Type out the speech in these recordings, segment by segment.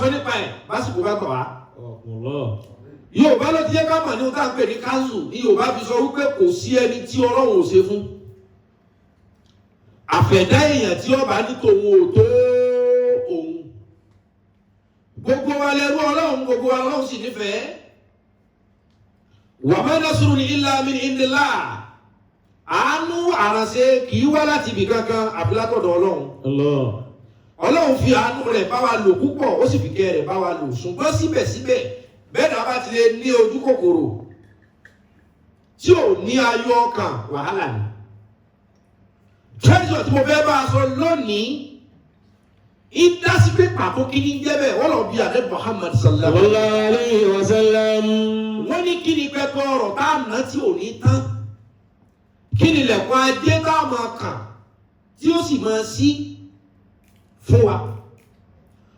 fẹ́ nípa ẹ̀ básìkò bá gbà wá. Yorùbá ló ti yẹ ká mọ̀ ní ohun tá à ń pè ní káńsù ní Yorùbá fi sọ wípé kò sí ẹni tí Ọlọ́run ò ṣe fún. Àfẹ̀dá èèyàn tí ọba ní tòun ò tó òun. Gbogbo wa lẹ́rú Ọlọ́run, gbogbo wa Ọlọ́run sì nífẹ̀ẹ́. Wa ma nasrun illa min indillah. Àánú àránṣe kì í wá láti ibì kankan àbí látọ̀dọ̀ Ọlọ́run. Ọlọ́run fi àánú rẹ̀ bá wa lò púpọ̀, ó sì fi kẹ́ rẹ̀ bá wa lò. Ṣùgbọ́n síbẹ̀síbẹ̀ bẹ́ẹ̀ náà bá ti lè ní ojú kòkòrò tí ò ní ayọ̀ ọkàn wàhálà ni. Treasure tí mo fẹ́ bá a sọ lónìí ìdásí pé pàtó kí ni jẹ́ bẹ́ẹ̀ wọ́n lọ bí adé Muhammad sallallahu alayhi wa sallam. Wọ́n ní kí ni pẹ́pẹ́ ọ̀rọ̀ tá a ná tí ò ní tán. Kí ni ilẹ̀kùn ajé tá a máa kàn tí ó sì máa ṣí fún wa.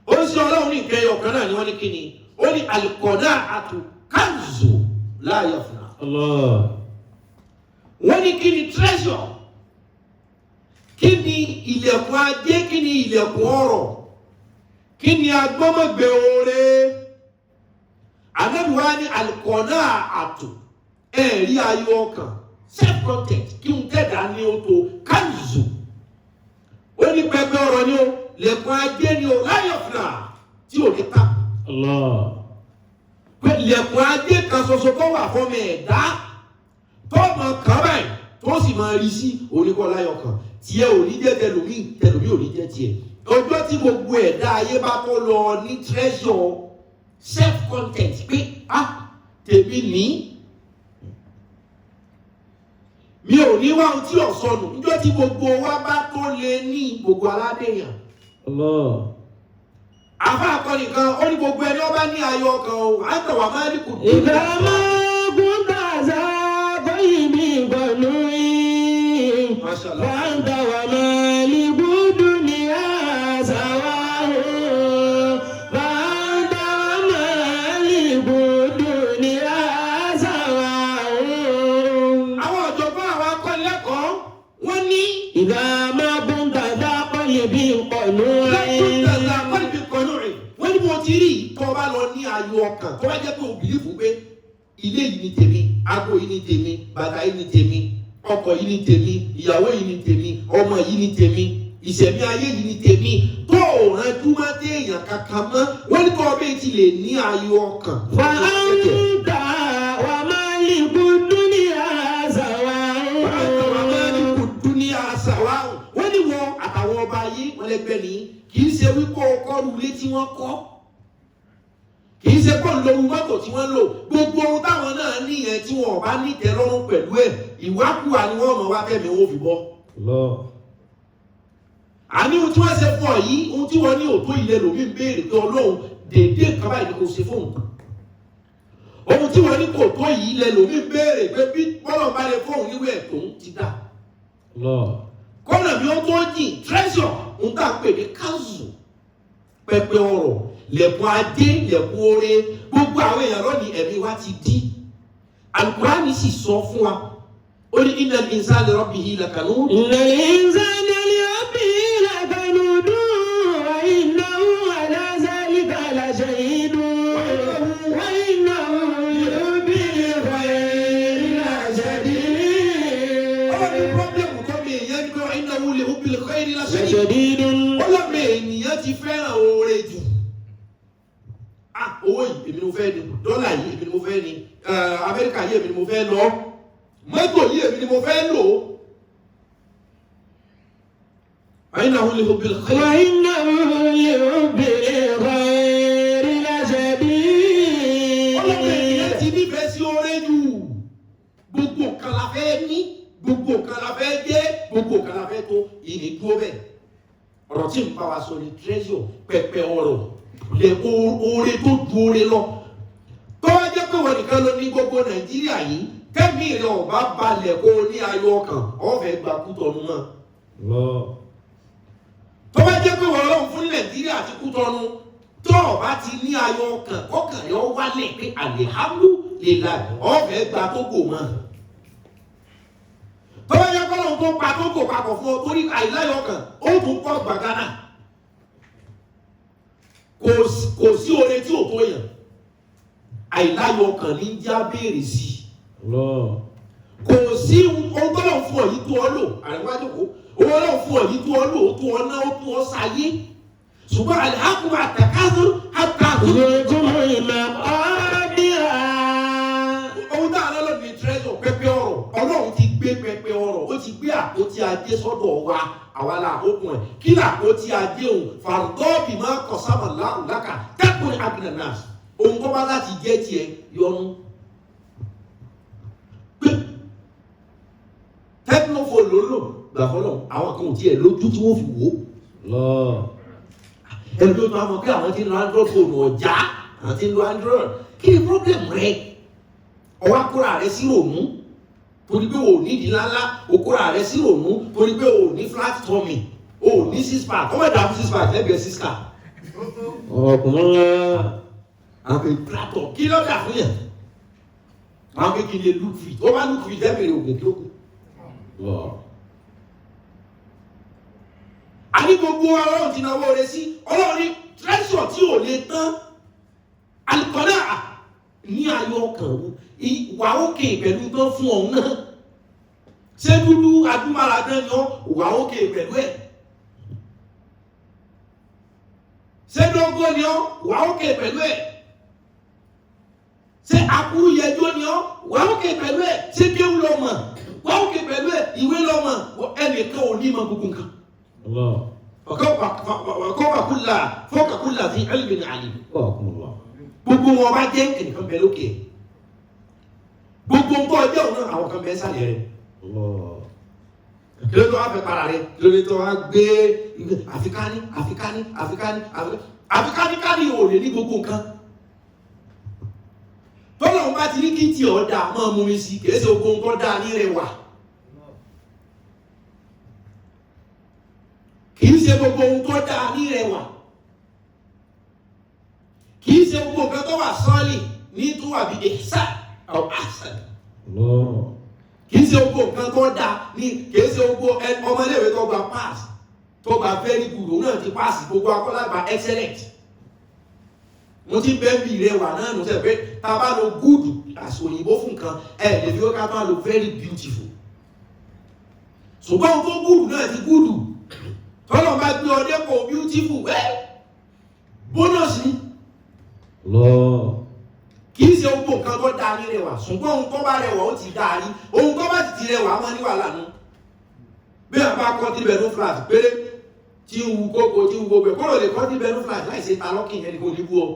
Ó ń ṣe Ọlọ́run ní ìkẹyọ̀ kan náà ni wọ́n ní kí ni. Ó ní al-qana'atu kanzu la yafna. Wọ́n ní kí ni treasure. Kí ni ilẹ̀kùn ajé, kí ni ilẹ̀kùn ọrọ̀, kí ni agbọ́mọ̀gbé oore. Ànábì wa ní al-qana'atu ẹ̀rí ayọ̀ ọkàn self-content kí n tẹ̀dá ní o tó kanzu. Ó ní pẹpẹ ọrọ̀ ni o, lẹ̀kùn ajé ni o láyọ̀fúnà tí ò ní ta. Pé lẹ̀kùn ajé kan ṣoṣo tó wà fún mi ẹ̀dá tó mọ̀ kàn báyìí tó sì máa rí sí oníkọ́ láyọ̀kàn. Tiẹ̀ ò ní jẹ́ tẹlòmíì, tẹlòmíì ò ní jẹ́ tiẹ̀. Ọjọ́ tí gbogbo ẹ̀dá ayé bá tó lọ ní treasure self-content pé tèmi ní. Mi ò ní wá ohun tí ò sọnù. Níjọ́ tí gbogbo wa bá tó lè ní gbogbo aládéyàn. Àfa àkọni kan ó ní gbogbo ẹni ọba ní ayọ̀ ọkàn o, à ń tẹ̀wá máa ní kùtù. Ìgbà máa gún tàzá bóyí mi gbọ̀nú yìí. Bàǹdà wà máa lè gbúdú ní àṣàwá o. Bàǹdà wà máa lè gbúdú ní àṣàwá o. Àwọn ọ̀jọ̀gbọ́n àwọn akọ́nilẹ́kọ̀ọ́ wọ́n ní. Ìgbà máa gún tàzá bóyí mi gbọ̀nú yìí. Wọ́n ní mo ti rí tó bá lọ ní ayọ̀ ọkàn tó bá jẹ́ pé o bìlífù pé ilé yìí ni tèmi, ago yìí ni tèmi, bàtà yìí ni tèmi, ọkọ̀ yìí ni tèmi, ìyàwó yìí ni tèmi, ọmọ yìí ni tèmi, ìṣẹ̀mí ayé yìí ni tèmi, tó rántí má dé èèyàn kankan mọ́. Wọ́n ní tó ọbẹ̀ ti lè ní ayọ̀ ọkàn. Fàáńtà wà máa lè gbúdú ní àṣàwá o. Fàáńtà wà máa lè gbúdú ní àṣàwá o. Wọ́n ní wọn àtàwọn ọba ayé wọn lẹ́gbẹ́ ní kì í ṣe wípé ọkọ̀ rúlé tí wọ́n kọ́. Kì í ṣe pọ̀ ń lo mọ́tò tí wọ́n lò. Gbogbo ohun táwọn náà níyẹn tí wọn ò bá ní ìtẹ́lọ́rùn pẹ̀lú ẹ̀ ìwákùwà ni wọ́n mọ̀ wá tẹ̀mí wọn fi bọ́. Àní ohun tí wọ́n ṣe fún ọ yìí, ohun tí wọ́n ní òtó ilẹ̀ lòmí ń béèrè pé Ọlọ́run dèédé kan báyìí ni kò ṣe fóun. Ohun tí wọ́n ní kò tó yìí ilẹ̀ lòmí ń béèrè pé bí bọ́lọ̀ bá lè fóun níwẹ̀ tóun ti dà. Kọ́nà bí ó tó jìn treasure ń tà pè ní kanzu pẹpẹ ọrọ̀ lẹ̀kùn adé lẹ̀kùn oore gbogbo àwọn èèyàn lónìí ẹ̀mí wa ti dí. Al-Qur'ani sì sọ fún wa ó ní innal insana li rabbihi lakanut. Innal insana li rabbihi lakanut wa innahu ala zalika lashahidun wa innahu li hubbil khayri lashadid. Ọlọ́run ní pọ́blẹ́mù tó mi èèyàn ní pé wa innahu li hubbil khayri lashadid. Ọlọ́run ènìyàn ti fẹ́ràn oore jù. Owó yìí èmi ni mo fẹ́ ni, dọ́là yìí èmi ni mo fẹ́ ni, Amẹ́ríkà yìí èmi ni mo fẹ́ lọ, mọ́tò yìí èmi ni mo fẹ́ lò. وإنه لحب الخير لشديد. Ọlọ́run ènìyàn ti nífẹ̀ẹ́ sí oore jù. Gbogbo nǹkan la fẹ́ ní, gbogbo nǹkan la fẹ́ jẹ́, gbogbo nǹkan la fẹ́ tó, ìní dúró bẹ́ẹ̀. Ọ̀rọ̀ tí ń bá wa sọ ni treasure pẹpẹ ọrọ̀. Lè oore tó ju oore lọ. Tó wá jẹ́ pé wọ́n nìkan ló ní gbogbo Nàìjíríà yìí, kẹ́mi rẹ̀ ọ̀bá balẹ̀ kó o ní ayọ̀ ọkàn, ọ̀fẹ́ gba Kútọ̀nù náà. Tó wá jẹ́ pé wọ́n lọ́wọ́ fún Nàìjíríà àti Kútọ̀nù, tó ọ̀bá ti ní ayọ̀ ọkàn, kọ́kàn yọ wálẹ̀ pé alhamdulillah ọ̀fẹ́ gba Tógò mọ́. Tó wá jẹ́ pé Ọlọ́run tó pa Tógò papọ̀ fún ọ torí àìláyọ̀ ọkàn, ó tún kọ́ gbàgánà. kò sí oore tí ò tó yàn àìláyọ̀ ọkàn ní já béèrè sí kò sí ohun tó lọ́n fún ọ yìí tó ọ lò àríwájú kó owó lọ́n fún ọ yìí tó ọ lò ó tó ọ ná ó tó ọ sáyé ṣùgbọ́n àlẹ́hàkùn àtàkásó àtàkùn. Ìjọba ìmọ̀ ọ́díà. Ohun tá a lọ́lọ́ ní treasure pẹpẹ ọ̀rọ̀ Ọlọ́run ti gbé pẹpẹ ọ̀rọ̀ ó ti gbé àpótí ajé sọ́dọ̀ wa àwa la àkókò ẹ̀ kí ni àpótí ajé òun fàrúdọ́ọ̀bì máa kọ̀ sábà láka tẹ́kùn abinanas ohun tó bá láti jẹ́ tiẹ̀ yọnu. pé tẹkinofo lòlò gbàfọ́lọ̀ àwọn kan ò tiẹ̀ lójú tí wọ́n fi wò ó. ẹni tó máa mọ̀ pé àwọn tí ń lo android phone ọ̀já àwọn tí ń lo android kí ni problem rẹ ọwọ́ akóra rẹ sí òmù torí pé o ní ìdí ńláńlá okóra rẹ sí òmù torí pé o ní flat tummy o ní six pack ọmọ ìdààmú six pack lẹ́gbẹ̀ẹ́ six pack. Ọkùnrin ńlá. àwọn ìpìlátọ̀ kí ló dà fún yẹn àwọn kékeré look fit ó bá look fit lẹ́bẹ̀rẹ̀ ògùn tó kù. a ní gbogbo Ọlọ́run ti náwó rẹ sí Ọlọ́run ní treasure tí ò lè tán alikọ́dà ní ayọ̀ ọkàn wà ókè pẹ̀lú tán fún ọ̀hún náà ṣé dúdú adúmáradán ni ó wà ókè pẹ̀lú ẹ̀ ṣé dógó ni ó wà ókè pẹ̀lú ẹ̀ ṣé akúrú yẹjọ́ ni ó wà ókè pẹ̀lú ẹ̀ ṣé kéwù lọ mọ̀ wà ókè pẹ̀lú ẹ̀ ìwé lọ mọ̀ ẹnìkan ò ní mọ̀ gbogbo nǹkan. fọ́kàkúlà fi ilmin alim. Gbogbo wọn bá jẹ́ ẹnìkan bẹ lókè. Gbogbo nǹkan ọjọ́ òun náà àwọn kan bẹ sálẹ̀ rẹ̀. Kí ló tó wá fẹ́ para rẹ̀? Kí ló tó wá gbé àfikáníkání ò lè ní gbogbo nǹkan. Tọ́lọ̀ ń bá ti ní kí tí ọ̀dà máa mú mi sí kìí ṣe gbogbo nǹkan dá ní rẹwà. Kìí ṣe gbogbo nǹkan dá ní rẹwà. Kìí ṣe gbogbo nǹkan tó wà sọ́ọ̀lì ní tó wà bí ẹ̀sà ọ̀ àṣà. Kìí ṣe gbogbo nǹkan tó dá ní kìí ṣe gbogbo ọmọléèwé tó gba pass tó gba very good òun náà ti pass gbogbo akọ́lágbà excellent. Mo ti bẹ́ẹ̀ bí rẹwà náà nù sẹ́ pé tá a bá lo good àṣọ òyìnbó fún nǹkan ẹ̀ lè fi ó ká tó lo very beautiful. Ṣùgbọ́n tó good náà ti good tọ́lọ̀ bá gbé ọdẹ kò beautiful bonus ni. Kìí ṣe gbogbo nǹkan tó dáa ní rẹwà ṣùgbọ́n ohun tó bá rẹwà ó ti dáa rí ohun tó bá ti rẹwà máa ní wàhálà nù. Bí a bá kọ́ tí bẹ̀rù flat péré tí ń wu kókó tí ń wu gbogbo ẹ̀ kó ló lè kọ́ tí bẹ̀rù flat láì ṣe ta lọ́kìn ẹni kò ní bú ọ.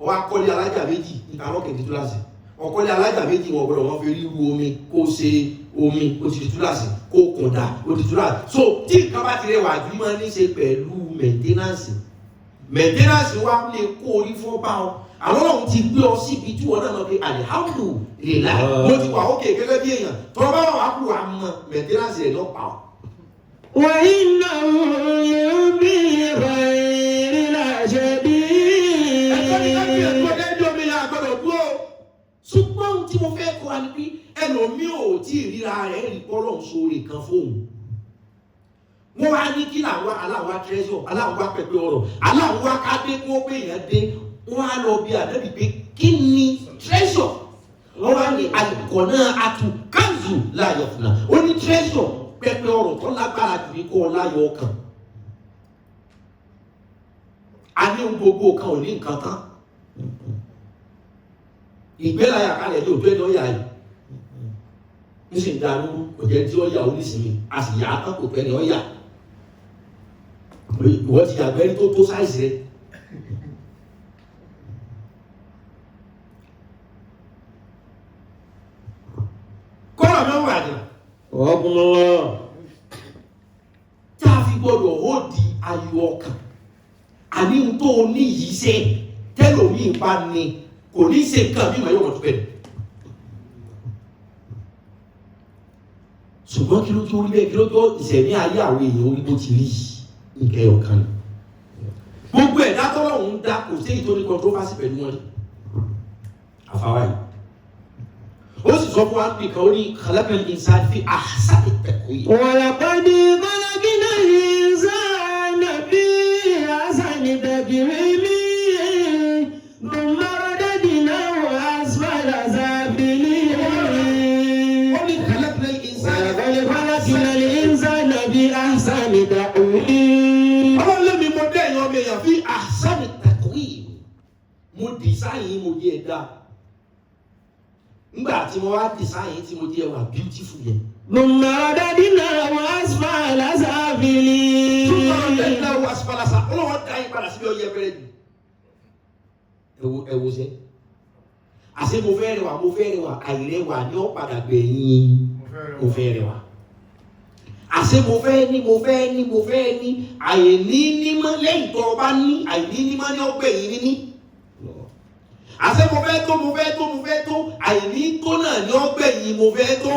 Ọwọ́ akọ́lé alájà méjì ìta lọ́kìn ti túláṣì ọkọ́lé alájà méjì wọn gbọ́dọ̀ wọ́n fi rí ru omi kó ṣe omi ó ti túláṣì kó kùndà ó ti túláṣì. So tí nǹkan bá ti rẹwà jù máa ní ṣe pẹ̀lú maintenance wa lè kó orí fún bá ọ àwọn ọ̀hún ti gbé ọ síbi tí wọn náà lọ pé alihamudulilá mo ti wà ókè gẹ́gẹ́ bí èèyàn tó bá wà kú àmọ́ maintenance rẹ̀ lọ pa ọ. Wà iná yóò bí ìrìn láṣẹ bí. Ẹ̀kọ́ ní ká bí ẹ̀kọ́ dẹ́jọ́ mi yà gbọ́dọ̀ dúró. Ṣùgbọ́n ohun tí mo fẹ́ kọ́ wa ni pé ẹlòmíì ò tí ì ríra rẹ̀ rí pọ́lọ́ sórí kan fóun. Wọ́n wá ní kí làwọn aláwa treasure aláwa pẹ̀pẹ́ ọ̀rọ̀ aláwa kádé kó pé èèyàn dé wọ́n á lọ bí àdébí pé kí ni treasure wọ́n wá ní àlùkò náà atu kanzu láyọ̀ fúnra ó ní treasure pẹ̀pẹ́ ọ̀rọ̀ tó lágbára jù ní kó o láyọ̀ ọkàn. A ní gbogbo kan ò ní nǹkan tán ìgbélayà kalẹ̀ ní òtún ẹ̀dọ́ yà yìí nísìnyí dàrú kò jẹ́ tí ó yà ó nísìnyí a sì yà á tán kò pẹ́ ni ó yà ìwọ́n ti yàgbẹ́rí tó sáìsì rẹ̀. Kọ́lá máa ń wà ní. Ọkùnrin tá a fi gbọ́dọ̀ ó di ayọ̀ ọkàn àní ohun tó o ní yìí ṣe tẹ́lòmíì bá ní kò ní ṣe nǹkan bí màá yọ̀ wọ́n tó bẹ̀rẹ̀. Ṣùgbọ́n kí ló tó rí bẹ́ẹ̀ kí ló tó ìṣẹ̀mí ayé àwọn èèyàn orí bó ti rí nǹkan ẹ̀yọ̀ kan. Gbogbo ẹ̀dá tọ́lọ́run ń dá kò sí èyí tó ní controversy pẹ̀lú wọn. Àfàwà yìí. Ó sì sọ fún wa pé kan ó ní khalaqal insana fi ahsani taqwim. Wa laqad khalaqnal insana fi ahsani أحسن تقويم ثم رددناه أسفل سافلين خلقنا الإنسان ولقد خلقنا الإنسان بأحسن تقويم. ọlọ́run lé mi mo dé èèyàn mi èèyàn fi àṣàmì taqwim mo design mo di ẹ̀dá nígbà tí mo wá design tí mo di ẹwà beautiful yẹn. ثم رددناه أسفل سافلين. túbọ̀ wá sípàlásà ọlọ́wọ́ dá yín padà síbi ọyẹ bẹ̀rẹ̀ jù. ẹ̀wò sẹ́ àṣé mo fẹ́ rẹwà àìrẹwà ni ó padà gbẹ̀yìn mo fẹ́ rẹwà. àṣé mo fẹ́ ní àìní nímọ̀ lẹ́yìn tó o bá ní àìní nímọ̀ ní ọgbẹ̀yìn níní. àṣé mo fẹ́ tó àìní tó náà ní ọgbẹ̀yìn mo fẹ́ tó.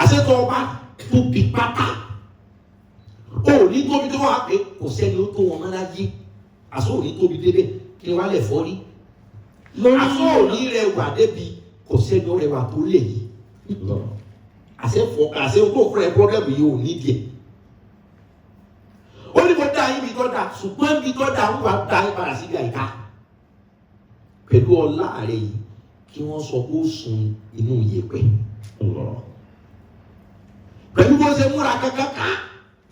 àṣé tó o bá tóbi pátá o ní tóbi tó wà pé kò sẹ́ni ó tó wọn mọ́ láyé àṣé ò ní tóbi débẹ̀ kí wọ́n lè fọ́ rí. àṣé ò ní rẹwà débi kò sẹ́ni ó rẹwà tó lè yí. àṣé o tó fún ẹ pọ́blẹ́mù yìí ò ní díẹ̀. ó ní mo dá yín bí tọ́ da ṣùgbọ́n bí tọ́ da ń wà dá yín padà síbi àyíká pẹ̀lú ọlá rẹ̀ yìí kí wọ́n sọ pé ó sun inú yẹ̀pẹ̀. pẹ̀lú bó ṣe múra kankan ká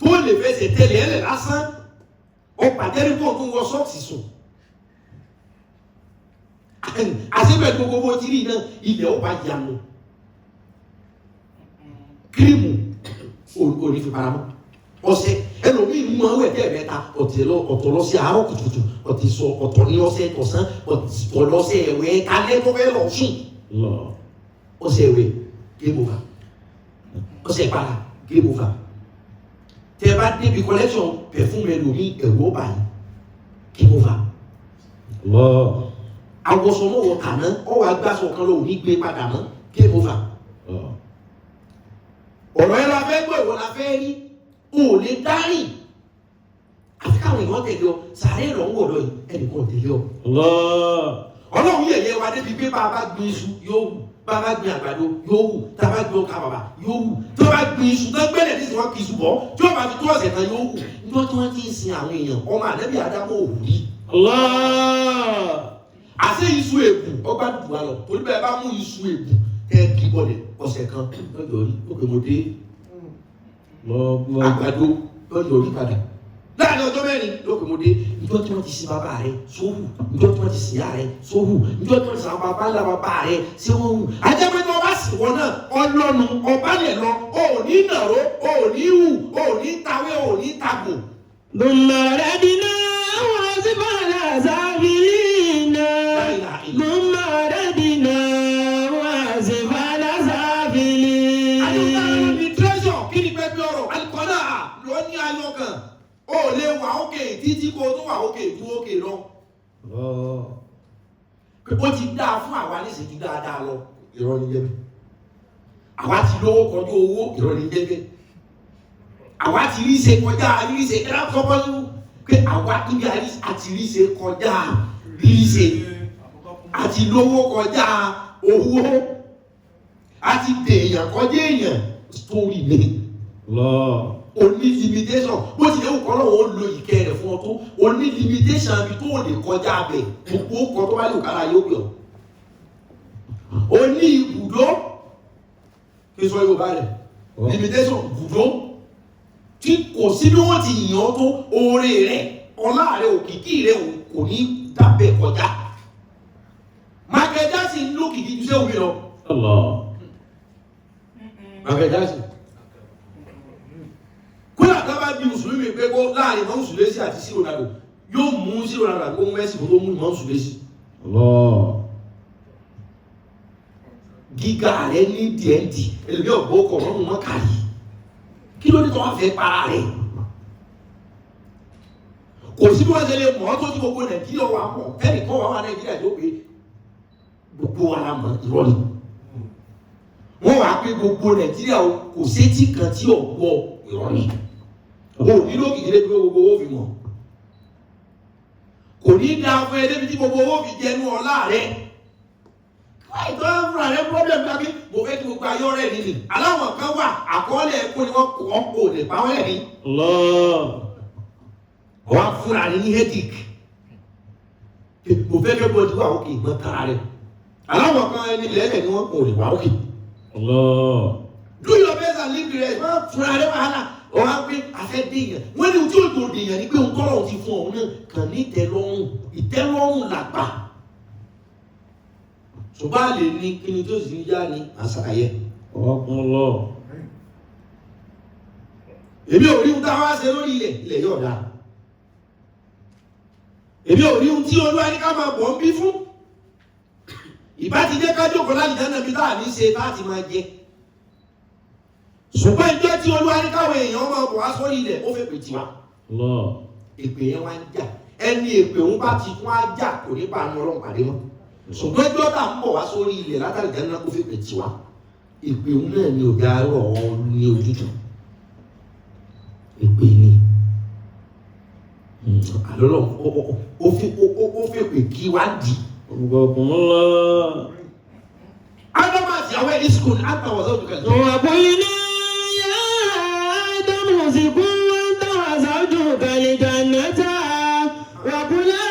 tó lè fẹsẹ̀ tẹ̀lé ẹ̀ lẹ̀ lásán ọ̀pá tẹ́lẹ̀ tó ń wọ sọ́ọ̀sì sùn. àṣebẹ̀ gbogbo bó ti rí iná ilẹ̀ ó bá yanu kírímù òní fi paramọ́ ọ̀sẹ̀ ẹlòmíì mú àwọn ẹ̀dẹ́ mẹ́ta ọ̀tọ̀ lọ́sẹ̀ àárọ̀ kùtùkùtù ọ̀tọ̀ ní ọ̀sẹ̀ tọ̀sán ọ̀tọ̀ lọ́sẹ̀ ẹ̀wẹ̀ kálẹ̀ tó fẹ́ lọ sùn ọ̀sẹ̀ ẹ̀wẹ̀ game over ọ̀sẹ̀ ìpara game over tẹ́ bá débi collection perfume ẹlòmíì ẹ̀rọ báyìí game over àwọ̀sọ̀mọ̀wọ̀ kàná ọwọ́ agbásọ̀ kan lọ òní gbé padà mọ́ game over ọ̀rọ̀ ẹ̀ la fẹ́ gbọ́ ìwọ la fẹ́ rí o lè dárìn àti káwọn èèyàn tẹ̀lé ọ sàárè ìrọ̀wọ́ ọ̀dọ́ yìí ẹnìkan tẹ̀lé ọ. ọlọ́run yẹ̀yẹ́ wa débi pé bá a bá gbin iṣu yóò wù bá a bá gbin àgbàdo yóò wù tá a bá gbin ọkà bàbà yóò wù tó bá gbin iṣu tó gbẹ́lẹ̀ ní ìsìnkú iṣu bọ̀ tí wọ́n bá fi tó ọ̀sẹ̀ kan yóò wù níjọ́ tí wọ́n ti ń sin àwọn èèyàn ọmọ àdẹ́bí àdámọ́ òwú rí. àṣé iṣu èbù ọgbà dùn wá lọ torí bẹ́ẹ̀ bá mú iṣu èbù ẹ̀ kí bọ̀dẹ̀ ọ̀sẹ̀ kan lọ́jọ́ orí òkè mo dé àgbàdo lọ́jọ́ orí padà láàrin ọjọ́ mẹ́rin lókè mo dé ìjọ tí wọ́n ti sin bàbá rẹ̀ sóhù ìjọ tí wọ́n ti sin ìyá rẹ̀ sóhù ìjọ tí wọ́n ti sin àwọn bàbá ńlá bàbá rẹ̀ sí wọ́n hù. ajẹ́pẹ́ tí wọ́n bá sì wọ́n náà ọlọ́nu ọ̀bálẹ̀ lọ o ò ní nàró o ò ní hù o ò ní tawé o ò ní tagò. Lùmọ̀rẹ́ dínà wọ́n sì fàlà sábìlínà. Lùmọ̀rẹ́ dínà wọ́n sì fàlà sábìlínà. ayọ̀kọ̀ ni treasure kí ni pẹ́ bí ọ̀rọ̀ alikọ́nà ló ní ayọ̀kàn o lè wà òkè títí kó tó wà òkè ju òkè lọ. ó ti dáa fún àwa níṣẹ́jú dáadáa lọ irọ́ ní jẹ́bẹ̀. àwa ti lówó kọjú owó irọ́ ní jẹ́bẹ̀. àwa ti rí ṣe kọjá rí ṣe kíra kọ́kọ́lù pé àwa níbi àti rí ṣe kọjá rí ṣe àti lówó kọjá owó àti dèèyàn kọjá èèyàn story mi. O ní limitation bó ti léwu kọ́ lọ́wọ́ ó lo ìkẹ́ rẹ̀ fún ọ tó o ní limitation bí tó lè kọjá bẹ̀ gbogbo ọkọ̀ tó bá lè kára yóò gbọ̀. O ní ibùdó kí sọ Yorùbá rẹ̀ limitation ibùdó tí kò sí bí wọ́n ti yàn ọ́ tó oore rẹ̀ ọlá rẹ̀ òkìkí rẹ̀ kò ní dábẹ́ kọjá. Michael Jackson lókìkí ju sẹ́wọ̀n mi lọ. Michael Jackson kódà tó bá bí mùsùlùmí pé kó láàrin mọ́ mùsùlùmí àti sí Ronaldo yóò mú sí Ronaldo àti ohun mẹ́sì tó mú mọ́ mùsùlùmí. gíga rẹ̀ ní díẹ̀ndì èlùbí ọ̀gbọ́ ọkọ̀ ọ̀rọ̀ mọ́ kàrí kí ló ní tó wá fẹ́ para rẹ̀ kò sí bí wọ́n ṣe lè mọ̀ ọ́ tó tí gbogbo Nàìjíríà wà mọ̀ fẹ́ẹ̀nì kọ́ wà wà Nàìjíríà tó pé gbogbo wa la mọ̀ irọ́ ni wọ́n wà pé gbogbo Nàìjíríà kò sétí kan tí ò gbọ́ irọ́ ni o nílò kìkìlẹ̀ pé gbogbo owó fi mọ̀ kò ní dáa fún ẹ débi tí gbogbo owó fi jẹnu ọlá rẹ̀ wáyé tó ń fúnra rẹ̀ problem kábí mo fẹ́ kí gbogbo ayọ́ rẹ̀ nìyí aláwọ̀ kan wà àkọọ́lẹ̀ ẹ̀kọ́ ni wọ́n kò lè pa wọ́n lẹ̀ ní. wọ́n fúnra rẹ̀ ní headache mo fẹ́ kẹ́ bọ́ọ̀dù wà òkè mọ́ tara rẹ̀ aláwọ̀ kan ẹni lẹ́lẹ̀ ni wọ́n kò lè wà òkè. do your best and live the rest wọ́n fúnra rẹ̀ wàhálà ọ̀hán pé afẹ́ dèèyàn wọ́n ní ojú òjò dèèyàn ni pé òun kọ́ lọ́hùn ti fún ọ̀hún náà kàn ní ìtẹ́lọ́rùn làgbà ṣùgbọ́n àlè ní kíni tó sì ń yá ni àṣàyẹ. èmi ò rí ohun táwọn á ṣe lórí ilẹ̀ yóò dáa èmi ò rí ohun tí Olúwa ní ká máa bọ̀ ń bí fún ìbá ti jẹ́ ká jókòó láti dáná bí táà ní ṣe bá ti máa jẹ ṣùgbọ́n ìjọ tí Olúwa ní káwọn èèyàn máa bọ̀ wá sórí ilẹ̀ ó fẹ́ pè tiwa èpè yẹn wá ń jà ẹni èpè òun bá ti tún á jà kò ní bá àwọn Ọlọ́run pàdé mọ́ ṣùgbọ́n ìjọ tá ń bọ̀ wá sórí ilẹ̀ látàrí dáná ó fẹ́ pè tiwa èpè òun náà ni ò dá rọ̀ ọ́ ní ojútùú èpè ni àlọ́lọ́ ó fẹ́ pè kí wá dì. Ádámù àti àwọn ẹni sùkúl àtàwọn ọ̀sán òdùkẹ́. Wàbọ̀ iná yá Ádámù sì kú wọ́n táwọn ọ̀sán òdùkẹ́ lè jannata. Wàbúlá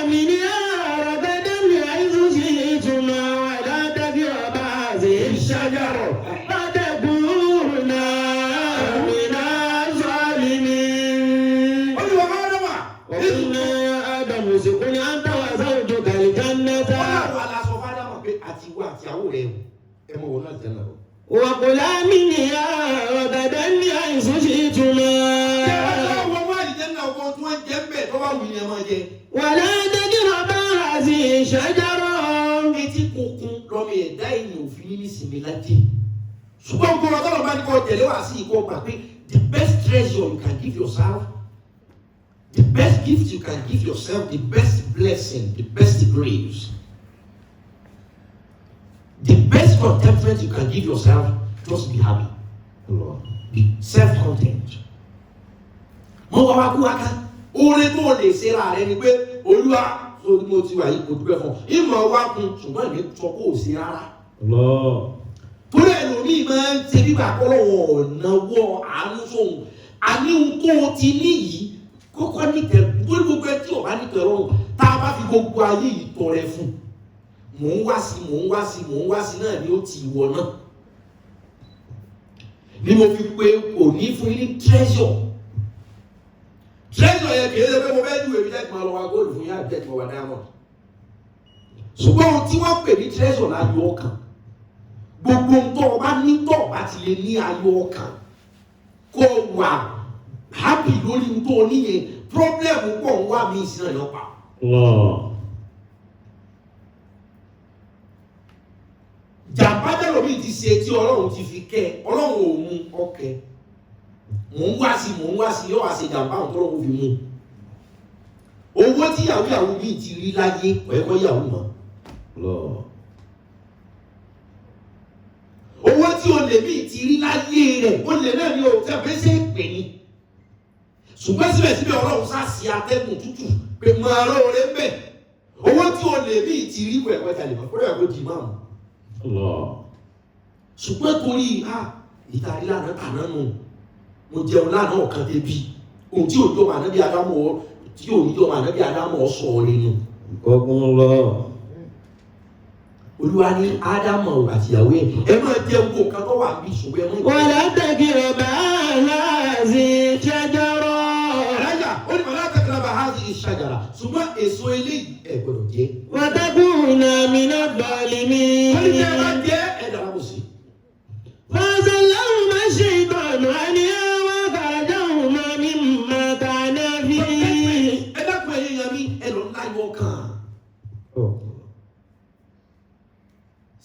mi ní àràbẹ́dẹ́ mi àìsùn sí ìtumọ̀ wà látàbí ọba àti ìṣàjọrọ̀. وقلا منها رغدا حيث شئتما ولا تقربا هذه الشجرة. etí kúnkún lọ́mọ ẹ̀dá èèyàn òfin ní sinmi láti ṣùgbọ́n gbọ́dọ̀ tọ́lọ̀ bá ní kọ́ tẹ̀lé wá sí ìkọ́ gbà pé the best treasure you can give yourself, the best gift you can give yourself, the best blessing, the best grace, the best contentment you can give yourself, just be happy. Be self-content. Mo wá wá kú wá ká. Oore tó lè ṣe ra rẹ ni pé Olúwa sórí mo ti wà yìí kò dúpẹ́ fún ọ. Ìmọ̀ wá kun ṣùgbọ́n èmi sọ kó o ṣe rárá. Torí ẹlòmíì máa ń ṣe nígbà kọ́lọ́wọ́ ọ̀nàwọ́ àánú sóhun. Àní ohun tó o ti ní yìí kọ́kọ́ nítẹ̀ torí gbogbo ẹ tí o bá nítẹ̀ lọ́rùn tá a bá fi gbogbo ayé yìí tọrẹ fún. Mò ń wá sí náà ni ó ti wọ náà. Ni mo fi pé òní fún yín ní treasure. Treasure yẹn kì í ṣe pé mo fẹ́ ju èmi jẹ́ kí n máa lọ wá góòlù fún yín àti jẹ́ kí n máa wá diamond. Ṣùgbọ́n ohun tí wọ́n pè ní treasure láyọ̀ ọkàn. Gbogbo ohun tó o bá ní tó o bá ti lè ní ayọ̀ ọkàn. Kó o wà happy lórí ohun tó o ní yẹn. Problem pọ̀ ń wá mí ìsìn náà yọ̀ pa. Jàmbá tẹ́lọ̀mí ti ṣe tí Ọlọ́run ti fi kẹ́ Ọlọ́run ò mú ọkẹ́ mò ń wá sí yóò wá ṣe jàmbá àwọn tọ́lọ́run fi mú owó tí yàwó mi ti rí láyé ọ̀ẹ́kọ́ yàwó mọ́ owó tí olè mi ti rí láyé rẹ̀ olè náà ni òun tẹ́ fẹ́ ṣe pè ní ṣùgbọ́n síbẹ̀síbẹ̀ Ọlọ́run sá sí atẹ́gùn tútù pé mọ àárọ̀ rẹ̀ bẹ̀ owó tí olè mi ti rí wẹ̀wẹ̀ jalè mọ́ kó dẹ̀ kó di máa mú. Ṣùgbọ́n torí ìtàrí lánàá kàná nù mo jẹun lánàá ọ̀kan débi ohun tí òjò màá nábì Ádámọ̀ tí òjò màá nábì Ádámọ̀ sọ nínú. Olúwa ní Ádámọ̀ àtìyàwó ẹ máa jẹun kó kan tó wà bí ṣùgbọ́n ẹ mọ̀. ولا تقربا هذه الشجرة. Ó ní wala taqraba hadhihi ash-shajara ṣùgbọ́n èso eléyìí ẹ gbọ́dọ̀ jẹ. وتكونا من الظالمين. Wọ́n ní kí ẹ bá jẹ́ ẹ̀dá wa kò sí. فأزلهما الشيطان عنها وأخرجهما مما كانا فيه. Ẹ dákun ẹ̀yẹ yan mi ẹ lọ láyọ̀ kan.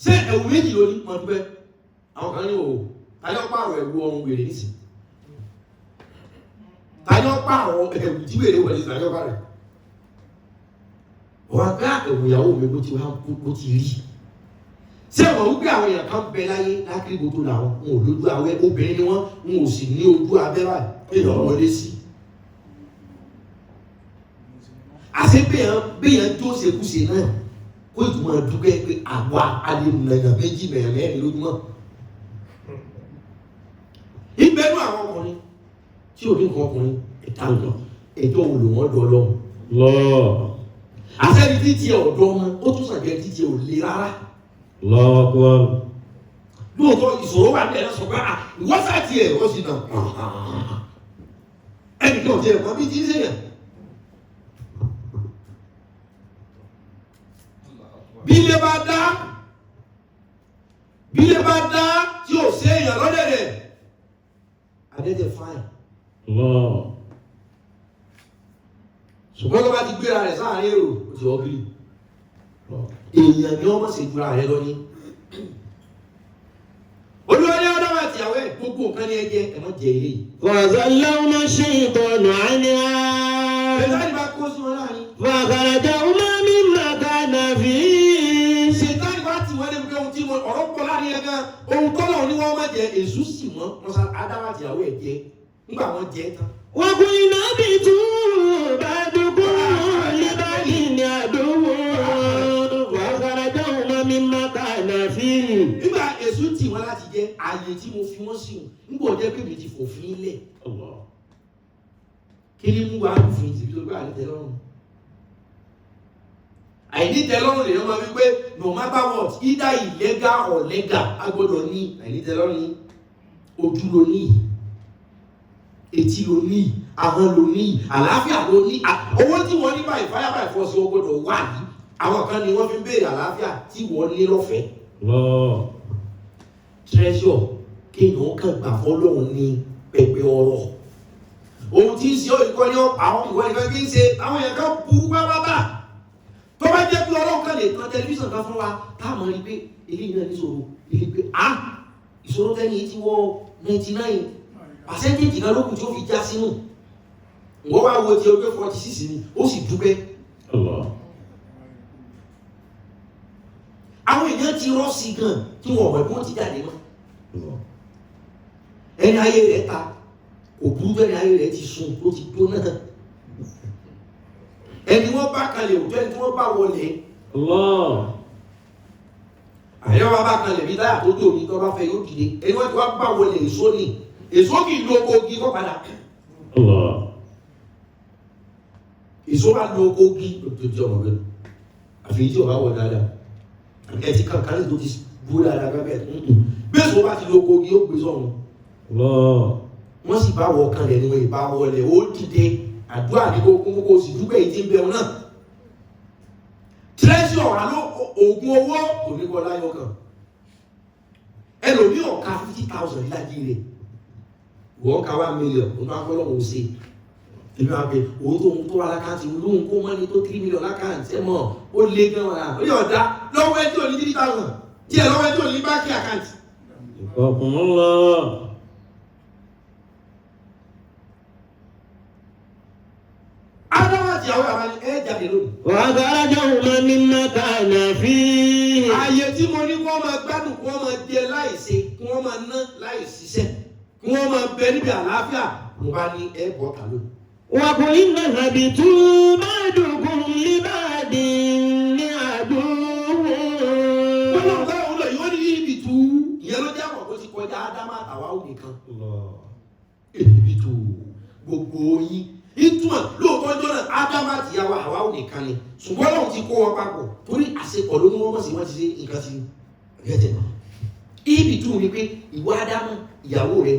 Ṣé ẹ̀wù méjì ló ní mọ̀ dúpẹ́? Àwọn kan ní o, tayọ́ pààrọ̀ ẹ̀wù ọrùn wèrè nísìnyí. Tayọ́ pààrọ̀ ẹ̀wù tí wèrè wẹ̀ ní tayọ́ pààrọ̀. Wọ́n á gbá ẹ̀wù ìyàwó mi bó ti rí. Ṣé ọ̀rọ̀ wípé àwọn èèyàn kan bẹ láyé lákìrìbò tó làwọn wọn ò lójú awẹ́ obìnrin ni wọ́n wọn ò sì ní ojú abẹ́ báyìí èèyàn wọlé sí. Àṣé béèyàn tó ṣekúṣe náà kó ìtumọ̀ dúpẹ́ pé àwa alẹ́ nàyàn méjì nàyàn mẹ́rin lójúmọ́. Ìbẹ́nu àwọn ọkùnrin tí ò ní nǹkan ọkùnrin ìta lọ ẹjọ́ wo ló wọ́n dọ̀ lọ́hùn. àṣẹ́ni títí ẹ̀ ọ̀dọ́ ọmọ ó tún sàgbẹ́ títí ẹ̀ ò le rárá. lóòótọ́ ìṣòro wà ní ẹ̀rọ sọ pé ìwọ́sà ti ẹ̀ ó sì nà ẹnìkan ti ẹ̀ kọ́ bí tí ń sèyàn. bí ilé bá dá tí ò sí èèyàn lọ́dẹ̀dẹ̀ adẹ́tẹ̀ fáìn. ṣùgbọ́n tó bá ti gbéra rẹ̀ sáàrin èrò ó ti ọ́gìrì èèyàn ni wọ́n mọ̀ sí ìdúrà rẹ̀ lọ́ní. olúwa ní ọdọ́ àti ìyàwó ẹ̀ gbogbo nǹkan ní ẹjẹ́ ẹ̀ mọ́ jẹ ilé. وَأَزَلَّهُمَا الشَّيْطَانُ عَنْهَا ṣètánì bá kó sí wọn láàrin. فَأَخْرَجَهُمَا مِمَّا كَانَا فِيهِ ṣètánì bá ti wọlé pé ohun tí ọ̀rọ̀ pọ̀ láàrin ẹ̀ gan ohun tọ́lọ̀ ní wọ́n má jẹ èṣù sì wọ́n sá adáwà àti ìyàwó ẹ̀ jẹ nígbà wọ́n jẹ tán. وَقُلْنَا اهْبِطُوا بَعْضُكُمْ لِبَعْضٍ عَدُوٌّ وَأَخْرَجَهُمَا مِمَّا كَانَا فِيهِ. nígbà èṣù tì wọ́n láti jẹ ààyè tí mo fi wọ́n sí wọn nígbà ọjọ́ pé mi ti fòfin lẹ̀ kí ni mú wa fún ìtìbí tó gbé àìnítẹ́lọ́rùn. àìnítẹ́lọ́rùn lèèyàn máa wí pé no matter what either illegal or legal a gbọ́dọ̀ ní àìnítẹ́lọ́rùn ní ojú ló ní etí ló ní ahọ́n ló ní àlàáfíà ló ní owó tí wọ́n ní báyìí fire by force wọ́n gbọ́dọ̀ wà ní àwọn kan ni wọ́n fi ń béèrè àlàáfíà tí wọ́n ní lọ́fẹ̀ẹ́. treasure kéèyàn kàn gbà fọ́lọ́run ní pẹpẹ ọrọ̀ ohun tí ń ṣe òyìnbó ní àwọn ìwọ nìkan kí ń ṣe àwọn èèyàn kan burú pápátá tó bá jẹ́ pé ọlọ́run kan lè tan tẹlifíṣàn kan fún wa táwọn rí pé eléyìí náà níṣòro èyí pé ìṣòro tẹ́ni tí wọ́n 99% náà lókùn tí ó fi já sínú wọ́n wá wo ti ọgbẹ́ 46 ni ó sì dúpẹ́. àwọn èèyàn ti rọ́ sí gan tí wọ́n ọ̀rọ̀ ẹ̀kọ́ ti jáde mọ́ ẹni ayé rẹ̀ ta òbúrú bẹ́ẹ̀ ni ayé rẹ̀ ti sun tó ti tó náà ẹni wọ́n bá kalẹ̀ òjò ẹni tí wọ́n bá wọlé àyẹ̀wò bá kalẹ̀ bí táyà tó tóbi tó bá fẹ́ yóò dìde ẹni wọ́n ti wá bá wọlé èso ni èso kì í lo kogi kọ́ padà èso bá lo kogi lójoojú ọmọ bẹ́ẹ̀ àfi tí o bá wọ̀ dáadáa ẹ ti kankan ní tó ti bú dáadáa bẹ́ẹ̀ bẹ́ẹ̀ sọ bá ti lo kogi ó gbé sọ̀run wọ́n sì bá wọ kan lẹ̀ ní wọ́n ìbá wọlé ó dìde àdúrà ní kókó sì dúpẹ́ ìdí ń bẹ̀rù náà treasure àlọ́ oògùn owó kò ní kọ́ láyọ̀ kan ẹlòmí ọ̀ka 50,000 lájí rẹ̀ wọ́n ká 1 million ó bá fọ́ lọ́wọ́ ṣe ìlú àgbẹ̀ owó tó ń tó wà lákàntì olóhùn kó mọ́ni tó 3 million lákàntì ẹ̀ mọ́ ó lé gan wọn ó yọ̀ dá lọ́wọ́ ẹ̀ tí ò ní 3,000 díẹ̀ lọ́wọ́ ẹ̀ tí ò ní báńkì àkáǹtì. وَأَخْرَجَهُمَا مِمَّا كَانَا فِيهِ. ààyè tí mo ní kí wọ́n máa gbádùn kí wọ́n máa jẹ láìṣe kí wọ́n máa ná láìṣiṣẹ́ kí wọ́n máa bẹ níbi àlàáfíà mo bá ní ẹ bọ́ ta lónìí. وَقُلْنَا اهْبِطُوا بَعْضُكُمْ لِبَعْضٍ عَدُوٌّ. wọ́n náà bá òun lọ yìí wọ́n ní ibi tú ìyẹn ló jẹ́ àpò ti kọjá ádámà àtàwá òní kan. ibi tú gbogbo yín ìtumọ̀ lóòótọ́ jọ́nà ádámà àti ìyàwó àwa òní kan ni ṣùgbọ́n lọ́hùn ti kó wọn papọ̀ torí àṣepọ̀ ló ní wọ́n mọ̀ sí wọ́n ti ṣe nǹkan sí ẹ̀jẹ̀ náà. ibi tú ni pé ìwọ ádámà ìyàwó rẹ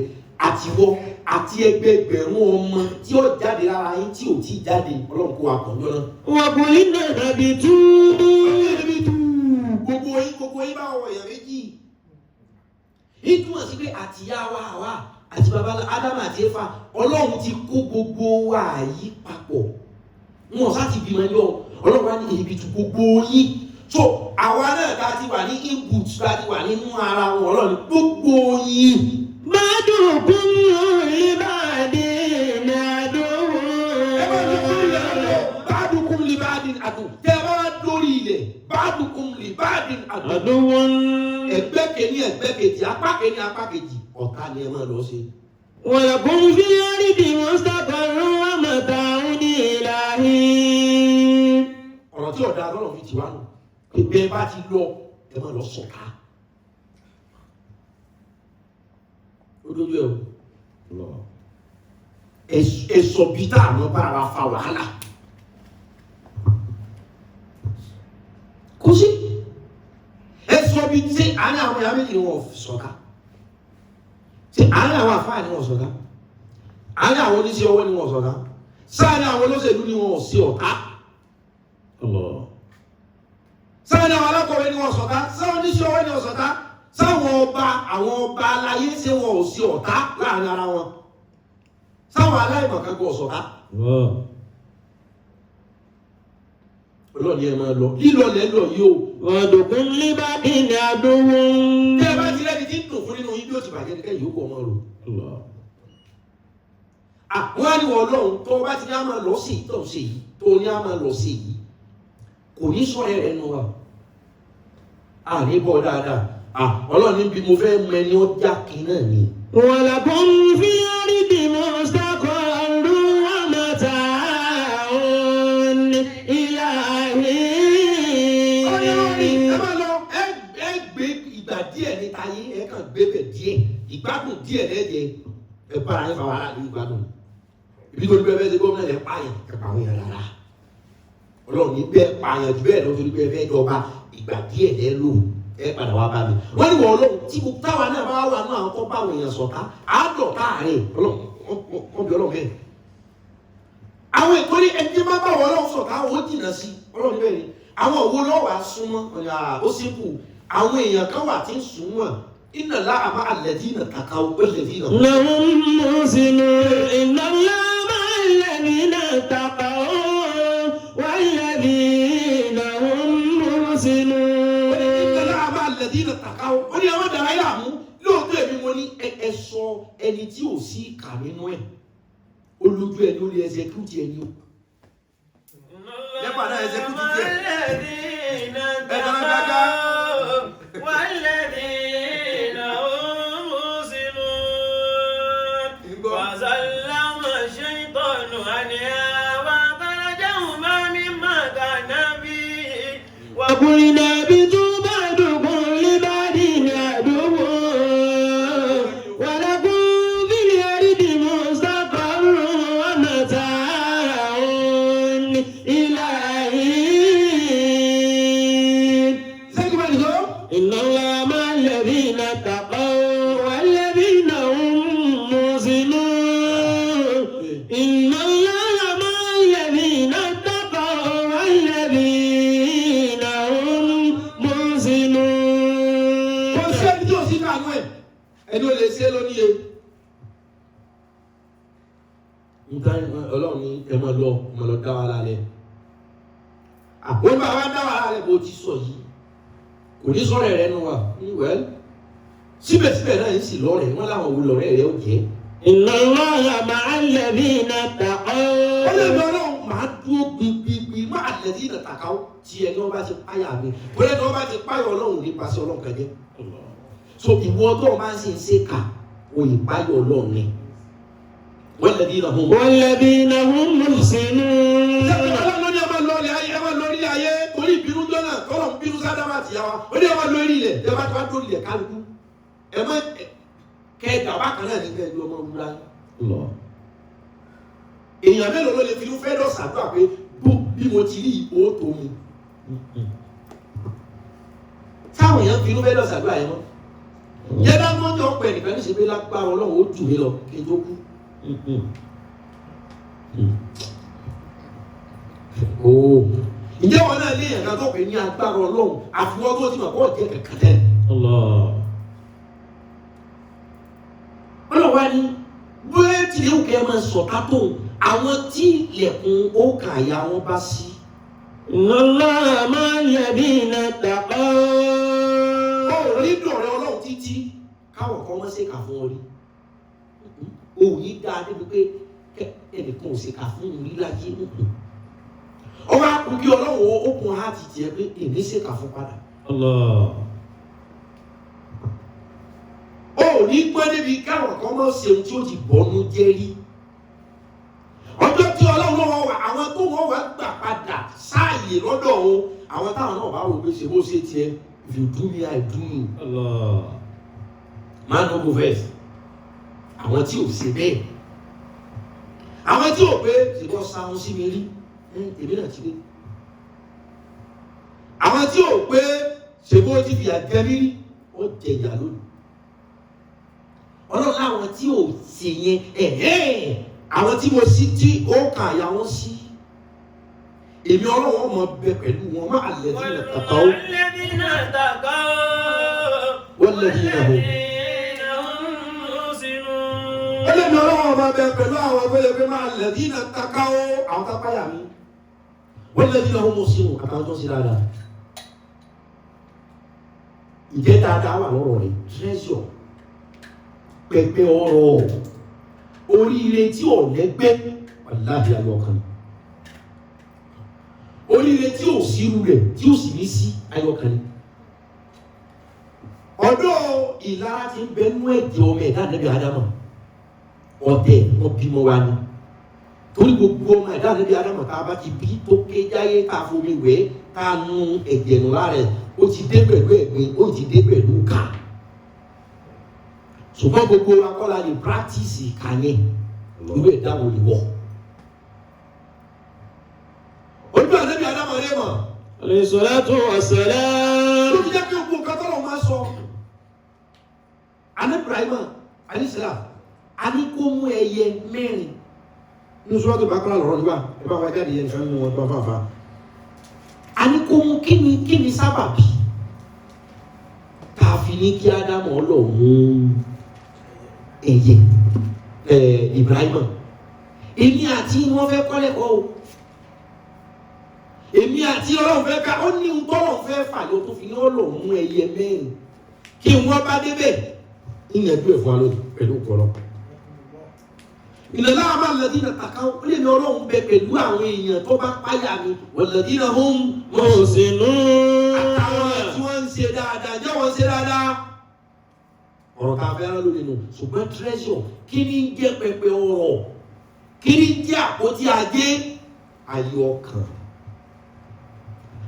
àtiwọ́ àti ẹgbẹgbẹ̀rún ọmọ tí ó jáde lára yín tí ò tí jáde ọlọ́run kó wa pọ̀ jọ́nà. وَقُلْنَا اهْبِطُوا. gbogbo yín bá wọ èèyàn méjì ìtumọ̀ sí pé àtìyá wa àwa àti bàbá ádámù àti éfà ọlọ́run ti kó gbogbo wa yí papọ̀ wọn sá ti bímọ yọ ọlọ́run wá ní ibi tí gbogbo yín so àwa náà ta ti wà ní input ta ti wà nínú ara wọn ọlọ́run gbogbo yín. بَعْضُكُمْ لِبَعْضٍ عَدُوٌّ. ẹ bá tó kúrò lẹ́yìn ba'dukum li ba'din adu tẹ́ ẹ bá wá dórí ilẹ̀ ba'dukum li ba'din adu. ẹgbẹ́ kìíní ẹgbẹ́ kejì apá kìíní apá kejì ọ̀tá ni ẹ máa lọ sí. وَلَكُمْ فِي الْأَرْضِ مُسْتَقَرٌّ وَمَتَاعٌ إِلَىٰ حِينٍ. ọ̀rọ̀ tí ọ̀dà lọ́rọ̀ fi ti wá nù pé bá ti lọ ẹ máa lọ sọ̀ká. ó dójú ẹ o ẹ̀sọ̀ bíi tá àwọn bára wa fa wàhálà kò sí ẹ̀sọ̀ bíi ṣé àárín àwọn ìyá méjì ni wọ́n ṣọ̀tá ṣé àárín àwọn àfáà ni wọ́n ṣọ̀tá àárín àwọn oníṣẹ́ ọwọ́ ni wọ́n ṣọ̀tá sáàárín àwọn olóṣèlú ni wọ́n ṣe ọ̀tá sáàárín àwọn alákọ̀wé ni wọ́n ṣọ̀tá sáwọn oníṣẹ́ ọwọ́ ni wọ́n ṣọ̀tá sáwọn ọba àwọn ọba aláyé ṣé wọn ò ṣe ọ̀tá láàrin ara wọn sáwọn aláìmọ̀kan kò ṣọ̀tá. Ọlọ́ni ẹ máa lọ lílọ lẹ́lọ yìí o. Ọ̀dùnkún ní bá kí ni àdúgbò. Bí ẹ bá ti rẹ́ni tí ń dùn fún nínú yín bí ó ti bàjẹ́ ní kẹ́yìn ó kọ́ ọmọ rò. Àwọn àníwọ̀ Ọlọ́run tó bá ti ní á máa lọ sí ìtọ̀ ṣe yìí tó ní á máa lọ sí yìí kò ní sọ̀rọ̀ rẹ̀ nù wa. Àní bọ̀ dáadáa. Ọlọ́run níbi mo fẹ́ mọ ẹni ó já kí náà ni. Walakum fi ardi mustaqarrun wa mata'un ila hin. Ẹ máa lọ ẹ gbé ìgbà díẹ̀ ní ayé ẹ kàn gbé bẹ̀ díẹ̀ ìgbádùn díẹ̀ lẹ́jẹ̀ ẹ bára ẹ fà wàhálà ní ìgbádùn. Ibi tó ní bẹ́ẹ̀ ṣe gómìnà ẹ̀ pààyàn kàpà àwọn èèyàn rárá. Ọlọ́run ní bẹ́ẹ̀ pààyàn jù bẹ́ẹ̀ lọ torí bẹ́ẹ̀ fẹ́ jọba ìgbà díẹ̀ lẹ́ lò ẹ padà wá bá mi. Wọ́n ní wọ́n Ọlọ́run tí táwa náà bá wà náà kọ́ bá àwọn èèyàn ṣọ̀tá àádọ́ táàrin Ọlọ́run wọ́n bí Ọlọ́run bẹ́ẹ̀. Àwọn ìkórè ẹni tí máa bá wọ́n Ọlọ́run ṣọ̀tá ó jìnnà sí Ọlọ́run bẹ́ẹ̀ ni. Àwọn òwò lọ́wọ́ súnmọ́ ó sínkù àwọn èèyàn kan wà tí ń súnmọ́ iná láàmà alladhina taqaw walladhina. Lahum muhsinun inna Allaha ma'a alladhina taqaw walladhina hum muhsinun. Iná láàmà alladhina taqaw wọ́n ní àwọn dàrá yà mú lóòótọ́ èmi mo ní ẹ sọ ẹni tí ò sí ìkà nínú ẹ̀ olójú ẹni ó lè ẹsẹ̀ kú ti ẹni o. Nípa náà ẹsẹ̀ kú ti tiẹ̀. والذين هم مسلمون وزلهم الشيطان عنها وأخرجهما مما كان فيه وقلنا اهبطوا بعضكم لبعض عدو ولكم في الأرض مستقر ومتاع إلى حين. إن الله مع الذين اتقوا والذين هم محسنون. إن الله مع الذين اتقوا والذين هم محسنون. Kò sí ẹni tí ò sí kànú ẹ̀ ẹni ò lè ṣe lóníye. Nítorí Ọlọ́run ní ẹ máa lọ dá wa lálẹ́. Àwọn bá wa dá wa lálẹ́ bó ti sọ yìí. Kò ní sọ̀rọ̀ rẹ̀ nù wa wẹ́l síbẹ̀síbẹ̀ náà ń sì lọ́rẹ̀ wọ́n láwọn òun lọ́rẹ̀ rẹ̀ ó jẹ́. Inna Allaha ma'a alladhina taqaw. Ó lè lọ Ọlọ́run máa dúró gbigbigbì ma'a alladhina taqaw tí ẹni wọ́n bá ti páyà mi bóyá ẹni wọ́n bá ti páyà Ọlọ́run nípa sí Ọlọ́run kan jẹ́. So ìwọ tó o máa ń ṣe ká o ìpáyọ̀ Ọlọ́run ni. Walladhina hum muhsinun. Ọlọ́run ní ọmọ lọ́ọ̀lẹ̀ ayé ẹ máa lórí ayé torí ìbínú jọ́nà tọ́lọ̀ ń bínú sádámà tìyàwó ó ní ọmọ lórí ilẹ̀ ẹ bá tó wá lórí ilẹ̀ kálukú ẹ má kẹta bákan náà ní bẹ́ẹ̀ ni ọmọ wúra èèyàn mélòó ló lè fi fẹ́ lọ sàdúrà pé bí mo ti rí ipò tó mi táwọn èèyàn fi fẹ́ lọ sàdúrà yẹn mọ́ yẹ bá mọ́ jọ pẹ̀ nìkan ní ṣe pé lágbára Ọlọ́run ó jù mí lọ kí n tó kú. Ǹjẹ́ wọn náà lé ẹ̀ka tó pè ní agbára Ọlọ́run àfiwọ́ tó ti mọ̀ kó jẹ́ kẹ̀kẹ́ tẹ̀. Ọlọ́wà ni bóyá tí ilé òkè máa sọ̀tá tó àwọn tí ilẹ̀kùn òkà àyà wọn bá sí. Inna Allaha ma'a alladhina taqaw. Ó rí dọ̀rẹ́ Ọlọ́run títí káwọ̀ kọ́ wọ́n ṣèkà fún ọ rí. Òun yìí dáa débi pé ẹnìkan ò ṣèkà fún un rí láyé nìkan. Ọwọ́ akùn kí Ọlọ́run ó kun ha ti tiẹ̀ pé èmi ṣèkà fún padà. Ó ní pẹ́ débi káwọn kan máa ṣe ohun tí ó ti bọ́nú jẹ́ rí. Ọjọ́ tí Ọlọ́run náà wà àwọn tó wọ́n wà gbà padà sáàyè lọ́dọ̀ òun àwọn táwọn náà bá wò pé ṣe bó ṣe tiẹ̀ if you do me I do you. Man no go vex. Àwọn tí ò ṣe bẹ́ẹ̀ àwọn tí ò pé ṣùgbọ́n sáwọn sí mi rí èmi náà ti rí àwọn tí ò pé ṣùgbọ́n ti fìyà jẹ mí rí ó jẹ ìyà lónìí ọlọ́run láwọn tí ò sì yẹn àwọn tí mo sí tí ó kà àyà wọn sí èmi ọlọ́run ọmọ bẹ pẹ̀lú wọn má àlẹ́ tí nà kàkà ó wọ́n lè ní ìyàwó ẹlẹ́mi ọlọ́run ọmọ bẹ pẹ̀lú àwọn ọgbẹ́ pé má àlẹ́ tí nà kàkà ó àwọn kápáyà mi wọ́n lè ní ìyàwó mo sí wọn àtàwọn tó ń ṣe dáadáa ìjẹ́ dáadáa wà lọ́rọ̀ rẹ̀ treasure pẹpẹ ọrọ̀ oríire tí ò lẹ́gbẹ́ aláàbí ayọ̀kan oríire tí ò sírú rẹ̀ tí ò sì ní sí ayọ̀kan ọ̀dọ̀ ìlara ti ń bẹ nú ẹ̀jẹ̀ ọmọ ẹ̀dá Ànábì Ádámù ọ̀tẹ̀ wọn bímọ wa ni torí gbogbo ọmọ ẹ̀dá Ànábì Ádámù tá a bá ti bí tó ké jáyé ká fomi wẹ̀ ká nu ẹ̀jẹ̀ nù lára ẹ̀ ó ti dé pẹ̀lú ẹ̀gbin ó ti dé pẹ̀lú ká ṣùgbọ́n gbogbo akọ́la lè practice ìkànnì ìlú ìdáwò ìwọ̀. ojú Ànábì Ádámù rẹ̀ mọ̀. alayhi salatu wassalam. ló fi jẹ́ pé gbogbo nǹkan tọ́lọ̀ máa sọ. Ànábì Ibrahim alayhi salam a ní kó mú ẹyẹ mẹ́rin ní Suratul Baqara lọ́rọ̀ nígbà ẹ bá wá jáde yẹn nǹkan nínú wọn bá fàáfàá. a ní kó mú kí ni sábàbí káfí ní kí Ádámù ọlọ́run ẹyẹ Ibrahim èmi àti wọn fẹ́ kọ́ lẹ́kọ̀ọ́ o èmi àti ọlọ́run fẹ́ ká ó ní tọ́lọ̀ fẹ́ fà ló tó fi ní ọlọ́run ẹyẹ mẹ́rin kí wọ́n bá débẹ̀ ìyẹn gbé fún wa lónìí pẹ̀lú ọpọlọ ìlànà àmà lẹ́dínà kàkà ó lè ní ọlọ́run bẹ pẹ̀lú àwọn èèyàn tó bá páyà mi wọ̀lẹ́dínà hum muhsinun àtàwọn tí wọ́n ń ṣe dáadáa jẹ́ wọ́n ń ṣe dáadáa ọ̀rọ̀ tá a fẹ́ rán lónìí nù ṣùgbọ́n treasure kí ni ń jẹ́ pẹpẹ ọrọ̀ kí ni ń jẹ́ àpótí ajé ayé ọkàn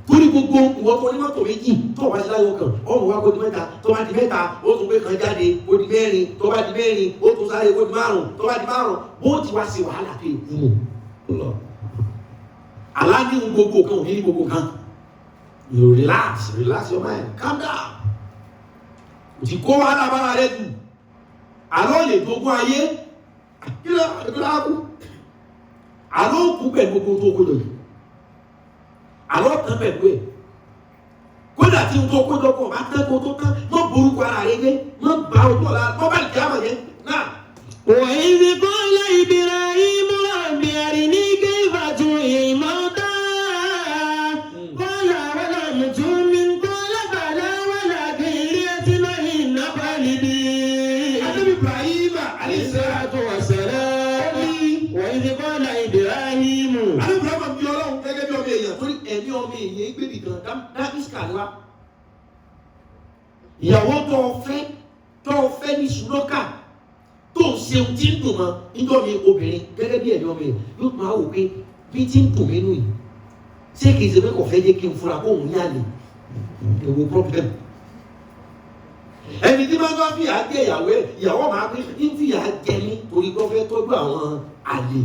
torí gbogbo ìwọ tó ní mọ́tò méjì tó wá sí láyé ọkàn ọmọ wa kó di mẹ́ta tó bá di mẹ́ta ó tún gbé kan jáde kó di mẹ́rin tó bá di mẹ́rin ó tún sáré kó di márùn tó bá di márùn bó ti wá sí wàhálà tó yẹ kú mọ́ aláàbí gbogbo kan ò ní gbogbo kan you relax your mind calm down òtí kó wàhálà bára rẹ dù àlọ́ lè dogun ayé kí ló á kú àlọ́ kú pẹ̀lú gbogbo tó kó lọ yìí àlọ́ tán pẹ̀lú ẹ̀ kódà tí n tó kójọ pọ̀ bá tẹ́ kó tó tán mọ́ borúkọ ara rẹ jẹ́ mọ́ bá ojú ọ̀la mọ́ bá ìjà àmọ̀ yẹn náà. wa idh qala Ibrahimu rabbi arini kayfa tuhyi mawta qala awalam tu'min qala bala walakin liyatma'inna qalbi. Ànábì Ibrahim alayhi salatu wassalam. wa idh qala Ibrahimu. Ànábì Ibrahim bí ọlọ́run gẹ́gẹ́ bí ọmọ èèyàn torí ẹ̀mí ọmọ èèyàn gbèbí kan dábìsíkà ni wá. ìyàwó tó fẹ́ ní ṣùlọ́kà tó ń ṣeun tí ń dùn mọ́ nítorí obìnrin gẹ́gẹ́ bí ẹ̀mí ọmọ èèyàn yóò máa wò pé bí tí ń dùn mí nù yìí ṣé kìí ṣe pé kò fẹ́ jẹ́ kí n fura kó òun yá lè èwo problem. ẹni tí máa bá fìyà jẹ ìyàwó ẹ̀ ìyàwó máa pín ń fìyà jẹ mí torí kó fẹ́ tọ́jú àwọn àlè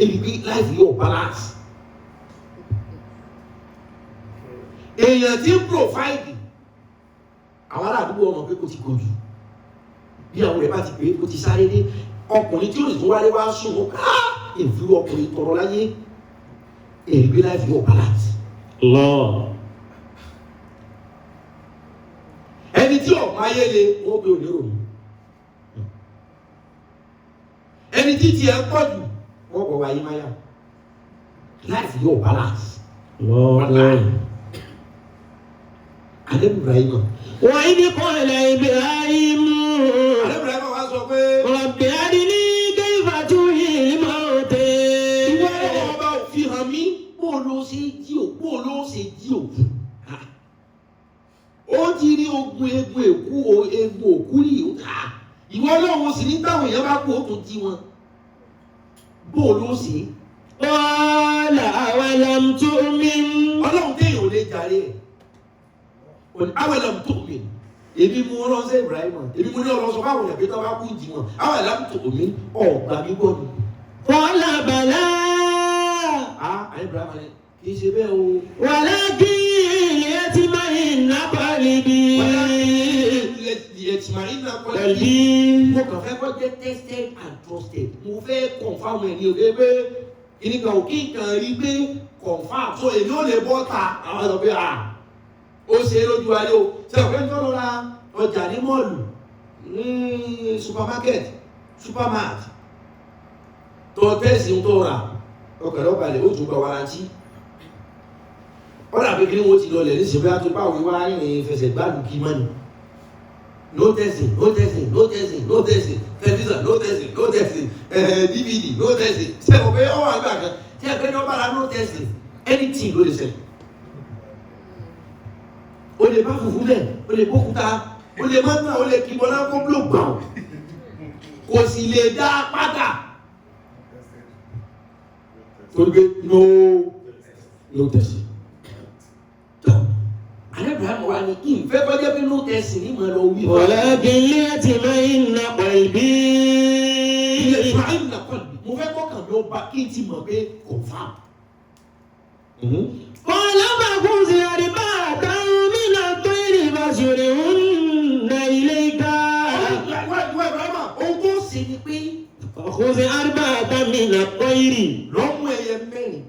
èyí bí life yóò balance. èèyàn tí ń provide àwọn aládùúgbò ọmọ pé kò ti kojú bí àwọn rẹ̀ bá ti pé kò ti sáré dé ọkùnrin tí ó sì tún wálé wá sùn ó ká ìlú ọkùnrin tọrọ láyé èyí bí life yóò balance. ẹni tí ọ̀pọ̀ ayé le wọ́n gbé òní ròyìn ẹni tí tiẹ̀ pọ̀ jù wọ́n bọ̀ wáyé máyà life yóò balance. Ànábì Ibrahim. wa idh qala Ibrahimu. Ànábì Ibrahim wá sọ pé. rabbi arini kayfa tuhyi mawta. ìwọ ọba ò fi hàn mí bó ló ṣe jí òkú. ó ti rí ogun egun òkú yìí ìwọ ọlọ́run sì ní táwọn èèyàn bá kú ó tún jí wọn bó ló ṣe. qala awalam tu'min. ọlọ́run téèyàn ò lè jàre ẹ̀ awalam tu'min èmi mú ránṣẹ́ Ibrahim èmi mú ní ọlọ́sọ fáwọn èèyàn pé tó bá kú jì wọn àwọn ìlànà tó omi ọ̀gbà mi gbọ́ ni. Qala bala. Àyè Ibrahim ni kì í ṣe bẹ́ẹ̀ o. Walakin liyatma'inna qalbi. Liyatma'inna qalbi. Mo kàn fẹ́ kọ́ jẹ́ tested and trusted. Mo fẹ́ confirm ẹ̀ ní òde pé ìnìkan ò kí nǹkan rí pé confirm so èmi ò lè bọ́ ta àwọn ọ̀dọ́ pé ó ṣe é lójú ayé o. Ṣé ọ̀pẹ́ ń tọ́lọ́ ra ọjà ní mọ́ọ̀lù ní supermarket tó tẹ́sí ń tó rà ọkàn lọ́balẹ̀ ó tún gba warranty. Ọ̀rọ̀ àpékiri wo ti lọlẹ̀ ní ṣèpé àtúpá òwe wá rìnrìn fẹsẹ̀ gbádùn kí mọ́ni. No testing, no testing, no testing, no testing, television, no testing, no testing, DVD, no testing. Ṣé o pé ọwọ́ àgbà kan tí ẹgbẹ́ ní ọba ra no testing anything ló lè ṣẹlẹ̀. O lè bá fùfú lẹ̀, o lè bókúta, o lè mọ́tà, o lè kíbọn náà kó bló gbà ó. Kò sì lè dá padà. Torí pé no testing. Ibrahim wa ni ìfẹ́ kọjá bí ló tẹ̀sí ní ìmọ̀ lọ wí. Walakin liyatma'inna qalbi. Liyatma'inna qalbi. Mo fẹ́ kọ́kàn ló bá kí n ti mọ̀ pé confirm. Qala fakhudh arba'atan mina at-tayri fasurhunna ilayka. Ohun tó ṣe ni pé. Fakhudh arba'atan mina at-tayri. Lọ́mú ẹyẹ mẹ́rin.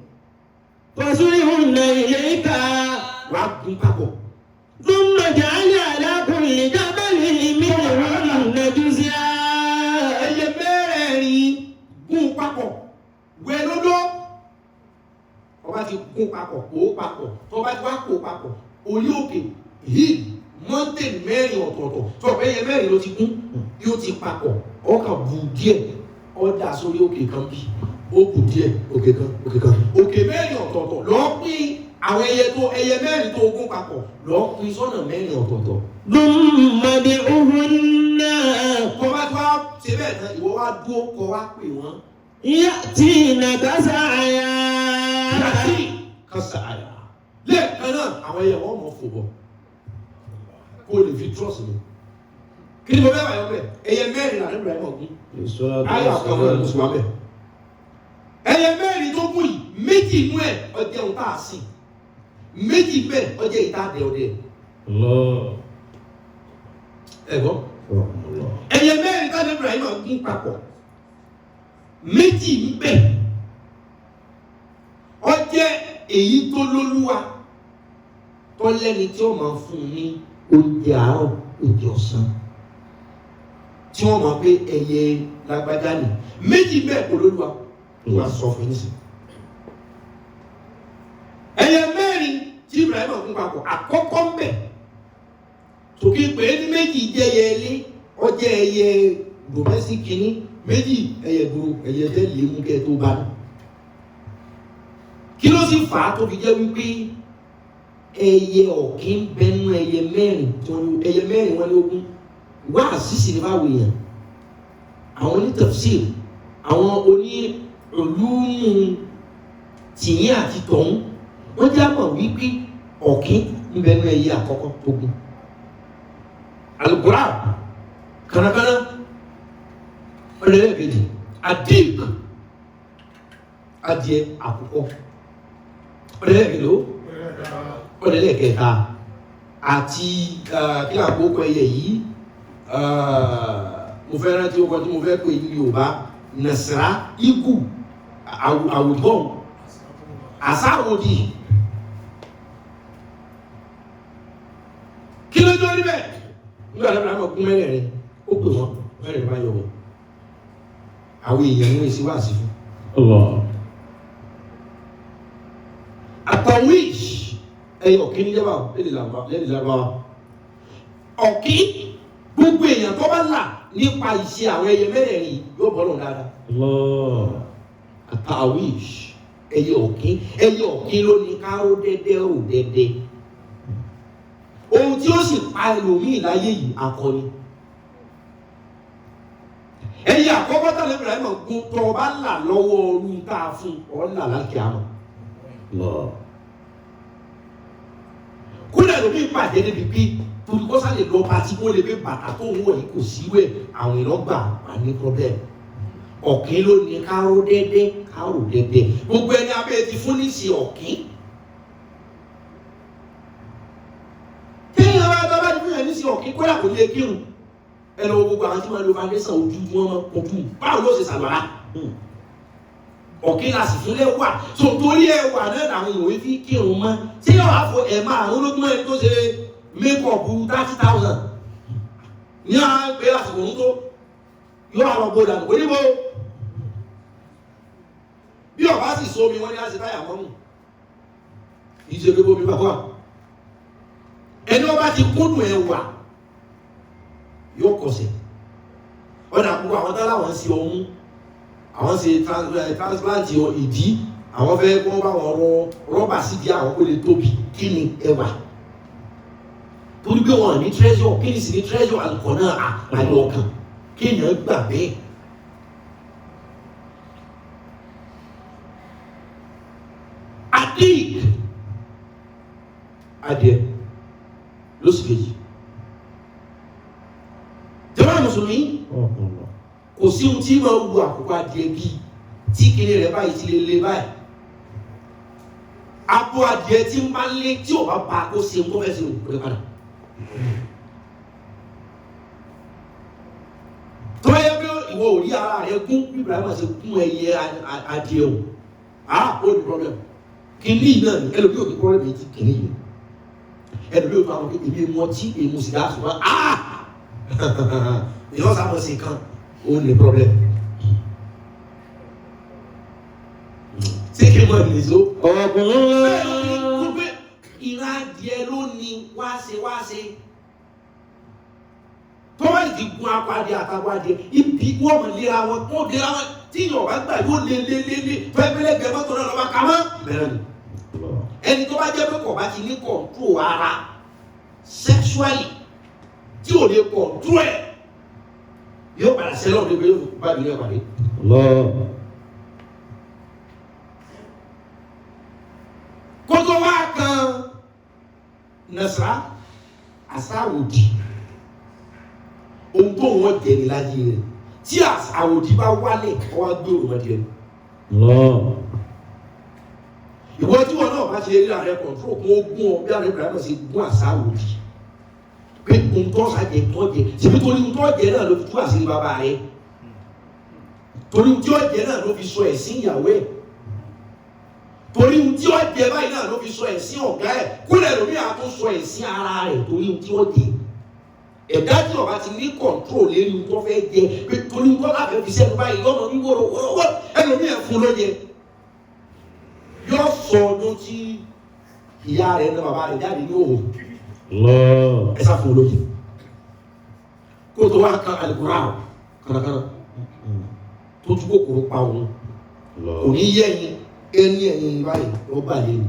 Fasurhunna ilayka. Wà á gun papọ̀. Thumma ij'al 'ala kulli jabalin minhunna juz'an. Ẹyẹ mẹ́rẹ̀ẹ̀rin gun papọ̀. Wẹ̀ lọ́dọ̀. Ọba ti gun papọ̀, kó papọ̀. Tọ́ba ti wá kó papọ̀. Orí òkè hill mountain mẹ́rin ọ̀tọ̀ọ̀tọ̀. Tọ́pọ̀ ẹyẹ mẹ́rin ló ti gún. Yóò ti papọ̀. Ọkàn bù díẹ̀. Ọ̀dà sórí òkè kan bí. Ó bù díẹ̀. Òkè kan. Òkè mẹ́rin ọ̀tọ̀ọ̀tọ̀. Lọ́ọ́ pín àwọn ẹyẹ mẹ́rin tó ogún papọ̀ lọ pín sọ́nà mẹ́rin ọ̀tọ̀ọ̀tọ̀. Thumma ud'uhunna. Kọ́ bá tó wá ṣe bẹ́ẹ̀ tán ìwọ wá dúró kọ́ wá pè wọ́n. Ya'tinaka sa'ya. Ya'tinaka sa'ya. Lẹ́ẹ̀kan náà àwọn ẹyẹ wọ́n mọ̀ fò bọ̀. Kó o lè fi trust mi. Kí ni mo fẹ́ bàyọ̀ bẹ́ẹ̀? Ẹyẹ mẹ́rin là nígbà ẹ̀mọ̀ gún. Ayọ̀ àkàwọn ẹ̀ mùsùlùmí bẹ́ẹ̀. Ẹyẹ mẹ́rin tó gún yìí méjì inú ẹ̀ ọjẹ́ òun tá a sìn. Méjì bẹ́ẹ̀ ọjẹ́ ìta àdẹ̀ọ̀dẹ̀. Ẹ̀gbọ́n. Ẹyẹ mẹ́rin tá Ibrahim gún papọ̀. Méjì bẹ́ẹ̀ ọjẹ́ èyí tó lólúwa tọ́lẹ́ni tí ó máa fún un ní oúnjẹ àárọ̀ oúnjẹ ọ̀sán. Tí wọ́n mọ̀ pé ẹyẹ lágbájá ni. Méjì bẹ́ẹ̀ kò lólúwa. Wà á sọ fún yín sí. Ẹyẹ mẹ́rin tí Ibrahim gún papọ̀ àkọ́kọ́ ń bẹ̀ tòkè pé ní méjì jẹ́ ẹyẹ ilé ọjẹ́ ẹyẹ domestic kìíní méjì ẹyẹ gbòòrò ẹyẹ tẹ́lẹ̀ mú kẹ́ tó bá ní. Kí ló sì fà á tó fi jẹ́ wípé ẹyẹ ọ̀kín bẹnu ẹyẹ mẹ́rin ẹyẹ mẹ́rin wọn ní ogún wá àṣìṣe ní báwo yẹn àwọn onítafsir àwọn olúmú tìyín àti tọ̀hún wọ́n já mọ̀ wípé ọ̀kín ń bẹnu ẹyẹ àkọ́kọ́ tó gún. Al-Qur'an kánákáná ọ̀lẹ́lẹ́kejì adik adìẹ àkọ́kọ́ ọ̀lẹ́lẹ́kejì ọ̀lẹ́lẹ́kẹta àti kí àkókò ẹyẹ yìí mo fẹ́ rántí ọkọ̀ tí mo fẹ́ pè ní Yorùbá Nasra igu àwùjọ́n àsáwòdì. Kí ló dé níbẹ̀? Nígbà tó dáná kún mẹ́rẹ̀ẹ̀rin ó pè wọ́n mẹ́rẹ̀ẹ̀rin bá yọ wọ́n. Àwọn èèyàn ń wéṣí wá sí fún. Àtàwíṣ ẹyẹ ọ̀kín ní jẹ́bà lẹ́dí lágbára. Ọ̀kín gbogbo èèyàn tó bá là nípa ìṣe àwọn ẹyẹ mẹ́rẹ̀ẹ̀rin yóò bọ́ lọ́n dáadáa. Àtàwíṣ ẹyẹ ọ̀kín ló ní ká ó dẹ́dẹ́ ó dẹ́dẹ́. Ohun tí ó sì pa ẹlòmíì láyé yìí akọni. Ẹyẹ àkọ́kọ́ tàbí Ibrahim gún tó o bá là lọ́wọ́ ọdún tá a fún ọ là láti àmọ́. kódà lómi ìpàdé débi pé torí kó sáré lọ pàtí kó lè gbé bàtà tó ń wọ̀ yìí kò sí wẹ̀ àwọn èèyàn gbà wà ní problem. Ọ̀kín ló ní káró dédé gbogbo ẹni abẹ́ ti fún ní sí ọ̀kín. Téèyàn bá bá ti fún yẹn ní sí ọ̀kín kódà kò lè kírun. Ẹ lọ gbogbo àwọn tí wọ́n lo foundation ojú tí wọ́n máa kojú báwo ló ṣe ṣàlùwàlá. Ọ̀kín la sì fún lẹ́wà so torí ẹwà náà làwọn èèyàn fi kírun mọ́ tí yóò wá fọ ẹ̀ máa olójúmọ́ ẹni tó ṣe mékọ̀pù 30,000 ní àwọn gbé lásìkò ń tó yóò àwọn bó dànù oníbo bí ọba sì so omi wọn ní láti táyà mọ́mù ìṣe gbogbo omi bàbá ẹni ọba ti kúndùn ẹwà yóò kọsẹ̀ ọ̀nà àkókò àwọn tó láwọn sí ọmú àwọn ṣe transplant ìdí àwọn fẹ́ kó bá wọn rọ rọ́bà sídìí àwọn kó lè tóbi kí ni ẹwà torí pé wọn ní treasure kí ni sì ní treasure alùpùpù náà àlọ́ ọkàn kí èèyàn gbà bẹ́ẹ̀. Adìẹ lóṣù kejì jẹ́wọ́n mùsùlùmí kò sí ohun tí máa wu àkókò adìẹ bíi tí kìnìún rẹ̀ báyìí ti lè lé báyìí abo adìẹ tí ń bá lé tí ò bá ba kó ṣe ń kó fẹ́ ṣe òkú rẹ̀ padà. tó yẹ pé ìwọ ò rí ara rẹ gún Ibrahima ṣe gún ẹyẹ adìẹ o ó ní problem kìnìún náà ni ẹlòmíì ò ní problem yìí ti kìnìún yìí ẹlòmíì ò tó àwọn kékeré èmi mọtí èmi sì dá ṣùgbọ́n ìyọ́ sábà ṣe kan ó ní problem. ṣé kí n mọ ìrìnsó. ọ̀gbìn pé ìran adìẹ ló ní wáṣẹ tọ́wọ́ ìdí gun akọ adìẹ àtàwọn adìẹ ibi wọ́n mọ̀ lera wọn kó lera wọn tí yọ̀ọ̀ bá gbà yóò lé fẹ́ẹ́fẹ́lẹ́ gẹ̀mọ́ tó náà lọ́ba kàmọ́ bẹ̀rẹ̀ ni. ẹni tó bá jẹ́ pé kò bá ti ní control ara sexually tí ò lè control ẹ̀ yóò padà sẹ́lọ̀ ní pé yóò bá mi ní ẹ̀pàdé. kótó wá kan nasara asáwòdì ohun tó wọ́n jẹ ní láyé rẹ̀ tí àwòdì bá wálẹ̀ ọwọ́ gbé òrùmọdé rẹ̀. ìwọ tí wọn náà bá ṣe rí ààrẹ kọ̀ǹtró kún ogún ọ bí ààrẹ Ibrahima ṣe gún àsáwòdì pé ohun tó ṣàjẹ tó jẹ síbi torí ohun tó jẹ náà ló fi tú àṣírí bàbá rẹ̀ torí ohun tí ó jẹ náà ló fi sọ ẹ̀sìn ìyàwó ẹ̀ torí ohun tí ó jẹ báyìí náà ló fi sọ ẹ̀sìn ọ̀gá ẹ̀ kúlẹ̀ lómi àtúnṣọ ẹ̀sìn ara rẹ̀ torí ohun tí ó jẹ ẹ̀dá tí ọba ti ní kọ̀ǹtró lérí ohun tó fẹ́ jẹ pé torí ohun tó láfẹ́ fi sẹ́nu báyìí lọ́nà ní wọ́rọ́wọ́ ẹlòmíì fún ló jẹ yóò sọ ọdún tí ìyá rẹ̀ ní bàbá rẹ̀ jáde ní òun ẹ sá fún olóyè kó tó wá kan alukóra kárakára tó tún kòkòrò pa òun kò ní yẹ ẹyin báyìí ó bà lé ní.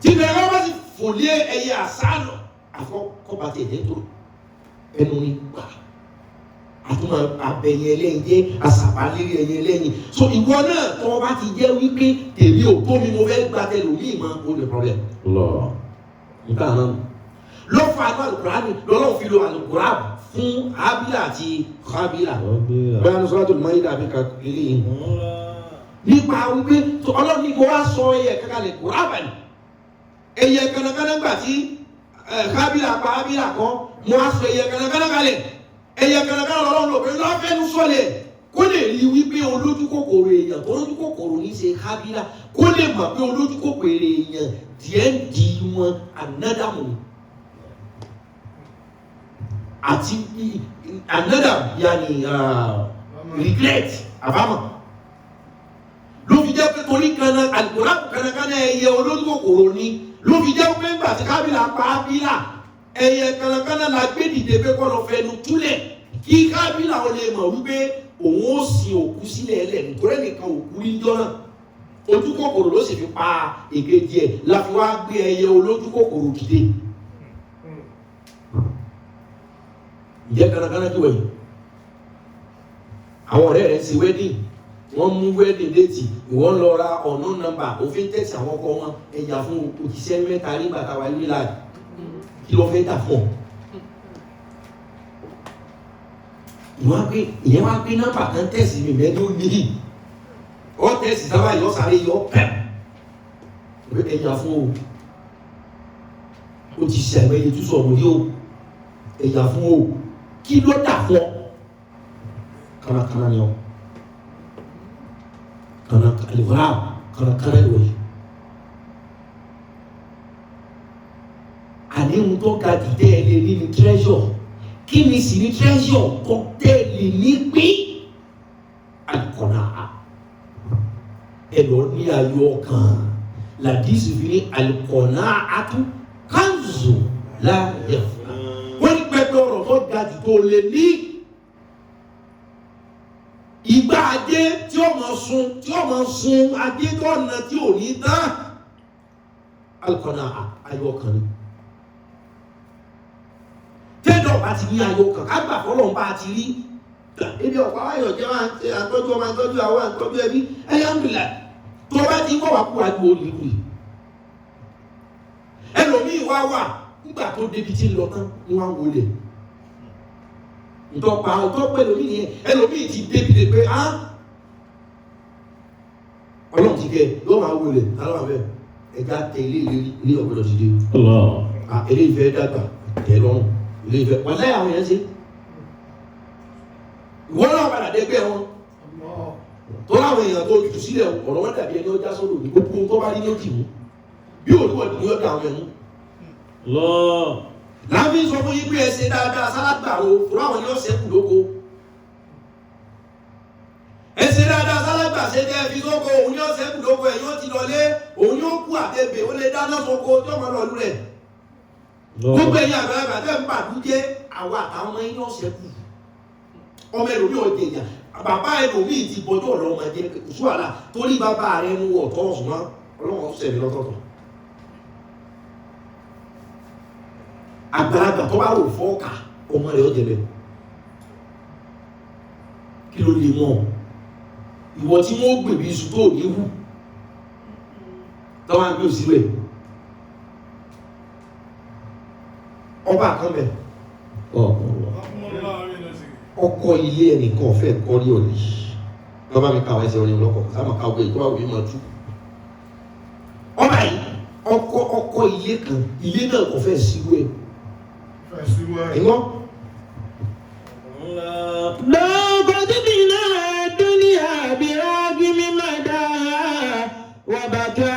tí bẹ̀rẹ̀ bá ti fòlé ẹyẹ àsálọ àkọ́kọ́ bá ti ẹ̀jẹ̀ tó ẹnu ní gbà àtúmọ̀ abẹ̀yẹ lẹ́yìn jẹ́ àsàbálérí ẹyẹ lẹ́yìn so ìwọ náà tọ́ bá ti jẹ́ wípé tèmi ò tó mi mo fẹ́ gba tẹlòmíì mọ́ ó lè problem. nǹkan náà ló fa àlọ́ àlùkùránì lọ́lọ́ fi lo àlùkùránì fún Hábílà àti Hábílà bẹ́ẹ̀ ni Suratul Maida àbí kàkiri yìí nípa wípé ọlọ́run ní kó wá sọ ẹyẹ kankanlẹ̀ kùránì ẹyẹ kanakana gbà tí Hábílà pa Hábílà kan mo á sọ ẹyẹ kanakana kalẹ̀ ẹyẹ kanakana lọ́lọ́run lò pé lọ́fẹ́nu sọlẹ̀ kó lè rí wípé olójú kòkòrò èèyàn tó lójú kòkòrò ní ṣe Hábílà kó lè mọ̀ pé olójú kòkòrò èèyàn díẹ̀ ń di wọn ànádàmù àti ànádàmù yanni regret àbámọ̀ ló fi jẹ́ pé torí kanakana ẹyẹ olójú kòkòrò ní ló fi jẹ́ pé ńgbà tí Hábílà pa Hábílà ẹyẹ kanakana la gbé dìde pé kọ́ lọ fẹnu túlẹ̀ kí Hábílà ó lè mọ̀ wípé òun ó sin òkú sílẹ̀ ẹlẹ́ nítorí ẹnìkan òkú rí jọ náà ojú kòkòrò ló sì fi pa èkejì ẹ̀ la fi wá gbé ẹyẹ olójú kòkòrò dìde. ǹjẹ́ kanakana jù wẹ̀yìn àwọn ọ̀rẹ́ rẹ̀ ń ṣe wedding wọ́n mú wedding date ìwọ́n lọ ra ọ̀nà nọ́mbà òfin tẹ̀sí àwọn ọkọ wọn ẹ̀yà fún òjíṣẹ́ mẹ́ta rí bàtà wà ní láì kí ló fẹ́ dà fún ọ. ìyẹn wá pé nọ́mbà kan tẹ̀sí mi mẹ́tò níyì ọ tẹ̀sí sábà yọ sáré yọ pẹ́ ẹ̀yà fún o ti ṣàgbẹ́yẹ tó sọ̀rọ̀ yìí o ẹ̀yà fún o kí ló dà fún ọ kárakára ni ọ kárakára ni ọ àníhun tó ga jù tẹ́ ẹ lè rí ní treasure kí ni sì ní treasure tó tẹ́ ẹ lè ní pín àkọ́nà ẹ lọ ní ayọ̀ ọkàn làdísì fi ní àlùkọ́nà àtú kanzu láyé wọ́n ní pẹ́pẹ́ ọ̀rọ̀ tó ga jù tó lè ní ìgbà ajé tí ó máa sun ajé tó ọ̀nà tí ò ní tán àlùkọ́nà ayọ̀ ọkàn ni. Tẹ́lọ̀ bá ti ní ayọ̀ kan, àgbà fọlọ́n bá ti rí. Ebi ọ̀pá ayọ̀ jẹ́ máa ń tẹ àtọ́jú ọmọ àtọ́jú àwọn àtọ́jú ẹbí. Ẹyà ń bìlà tó bá ti kọ́ wà kú àgbo olùkùn. Ẹlòmíì wá wà nígbà tó débi tí ń lọ tán ní wọ́n wọlé. Ìtọ́pa ọ̀tọ́pẹ́ ẹlòmíì nìyẹn. Ẹlòmíì ti débi lè pé á. Ọlọ́run ti kẹ́ yóò máa wọlé alọ́ àbẹ̀ ẹ̀ka tẹ ilé ọ̀gbọ́dọ̀ ti dé. Ilé ìfẹ́ dàgbà tẹ̀ lọ́rùn. Ilé ìfẹ́ wà láyé àwọn yẹn ṣe ìwọ́n náà padà dẹ́gbẹ́ wọn tó láwọn èèyàn tó jù sílẹ̀ ọ̀rọ̀ wọn dàbí ẹni ọjà sọ́dọ̀ ní gbogbo tó bá rí ní òkè mú bí olúwọ̀ ní ọjà àwọn ẹ̀mú. láàbí sọ fún yín pé ẹ ṣe dáadáa sálágbàro fún àwọn yóò ṣẹ́kù lóko ẹ ṣe dáadáa sálágbà ṣe jẹ́ fi sóko òun yóò ṣẹ́kù lóko ẹ̀ yóò ti lọlé òun yóò kú àtẹ̀bẹ̀ ó lè dáná sóko tó máa lọ lú rẹ̀ gbogbo ẹ̀yìn àgbàlagbà tẹ́ ń bàdújẹ́ àwọn àtàwọn ọmọ yín ọ̀sẹ̀ kù ọmọ ẹlòmíì ọ̀dẹ̀ èèyàn bàbá ẹlòmíì ti bọjọ́ ọ̀rọ̀ ọmọ ẹ̀jẹ̀ kùsù àlà torí bàbá rẹ̀ ń wọ̀ tọ́ ọ̀sùn náà ọlọ́run ọ̀sẹ̀ mi lọ́tọ̀ọ̀tọ̀ àgbàlagbà tó bá rò fọ́ọ̀kà ọmọ rẹ̀ ọ̀jẹ̀ bẹ̀ kí ló lè mọ̀ ìwọ tí wọ́n gbèbí iṣu tó ní wù tọ́wọ́ àgbẹ̀ òsílẹ̀ ọba kan bẹ ọkọ ilé ẹnìkan fẹ́ kọ́ ní òní lọ́ba mi káwọn ẹsẹ̀ orin lọ́kọ̀ sáà máa ká ọgbẹ́ ìtọ́wà òní máa tú ọba yìí ọkọ ilé kan ilé náà kò fẹ́ síwú ẹ̀ ẹ̀gbọ́n. lọ́kọ̀ títí náà dúníà bí rágí mímọ́ dáa wà bàtà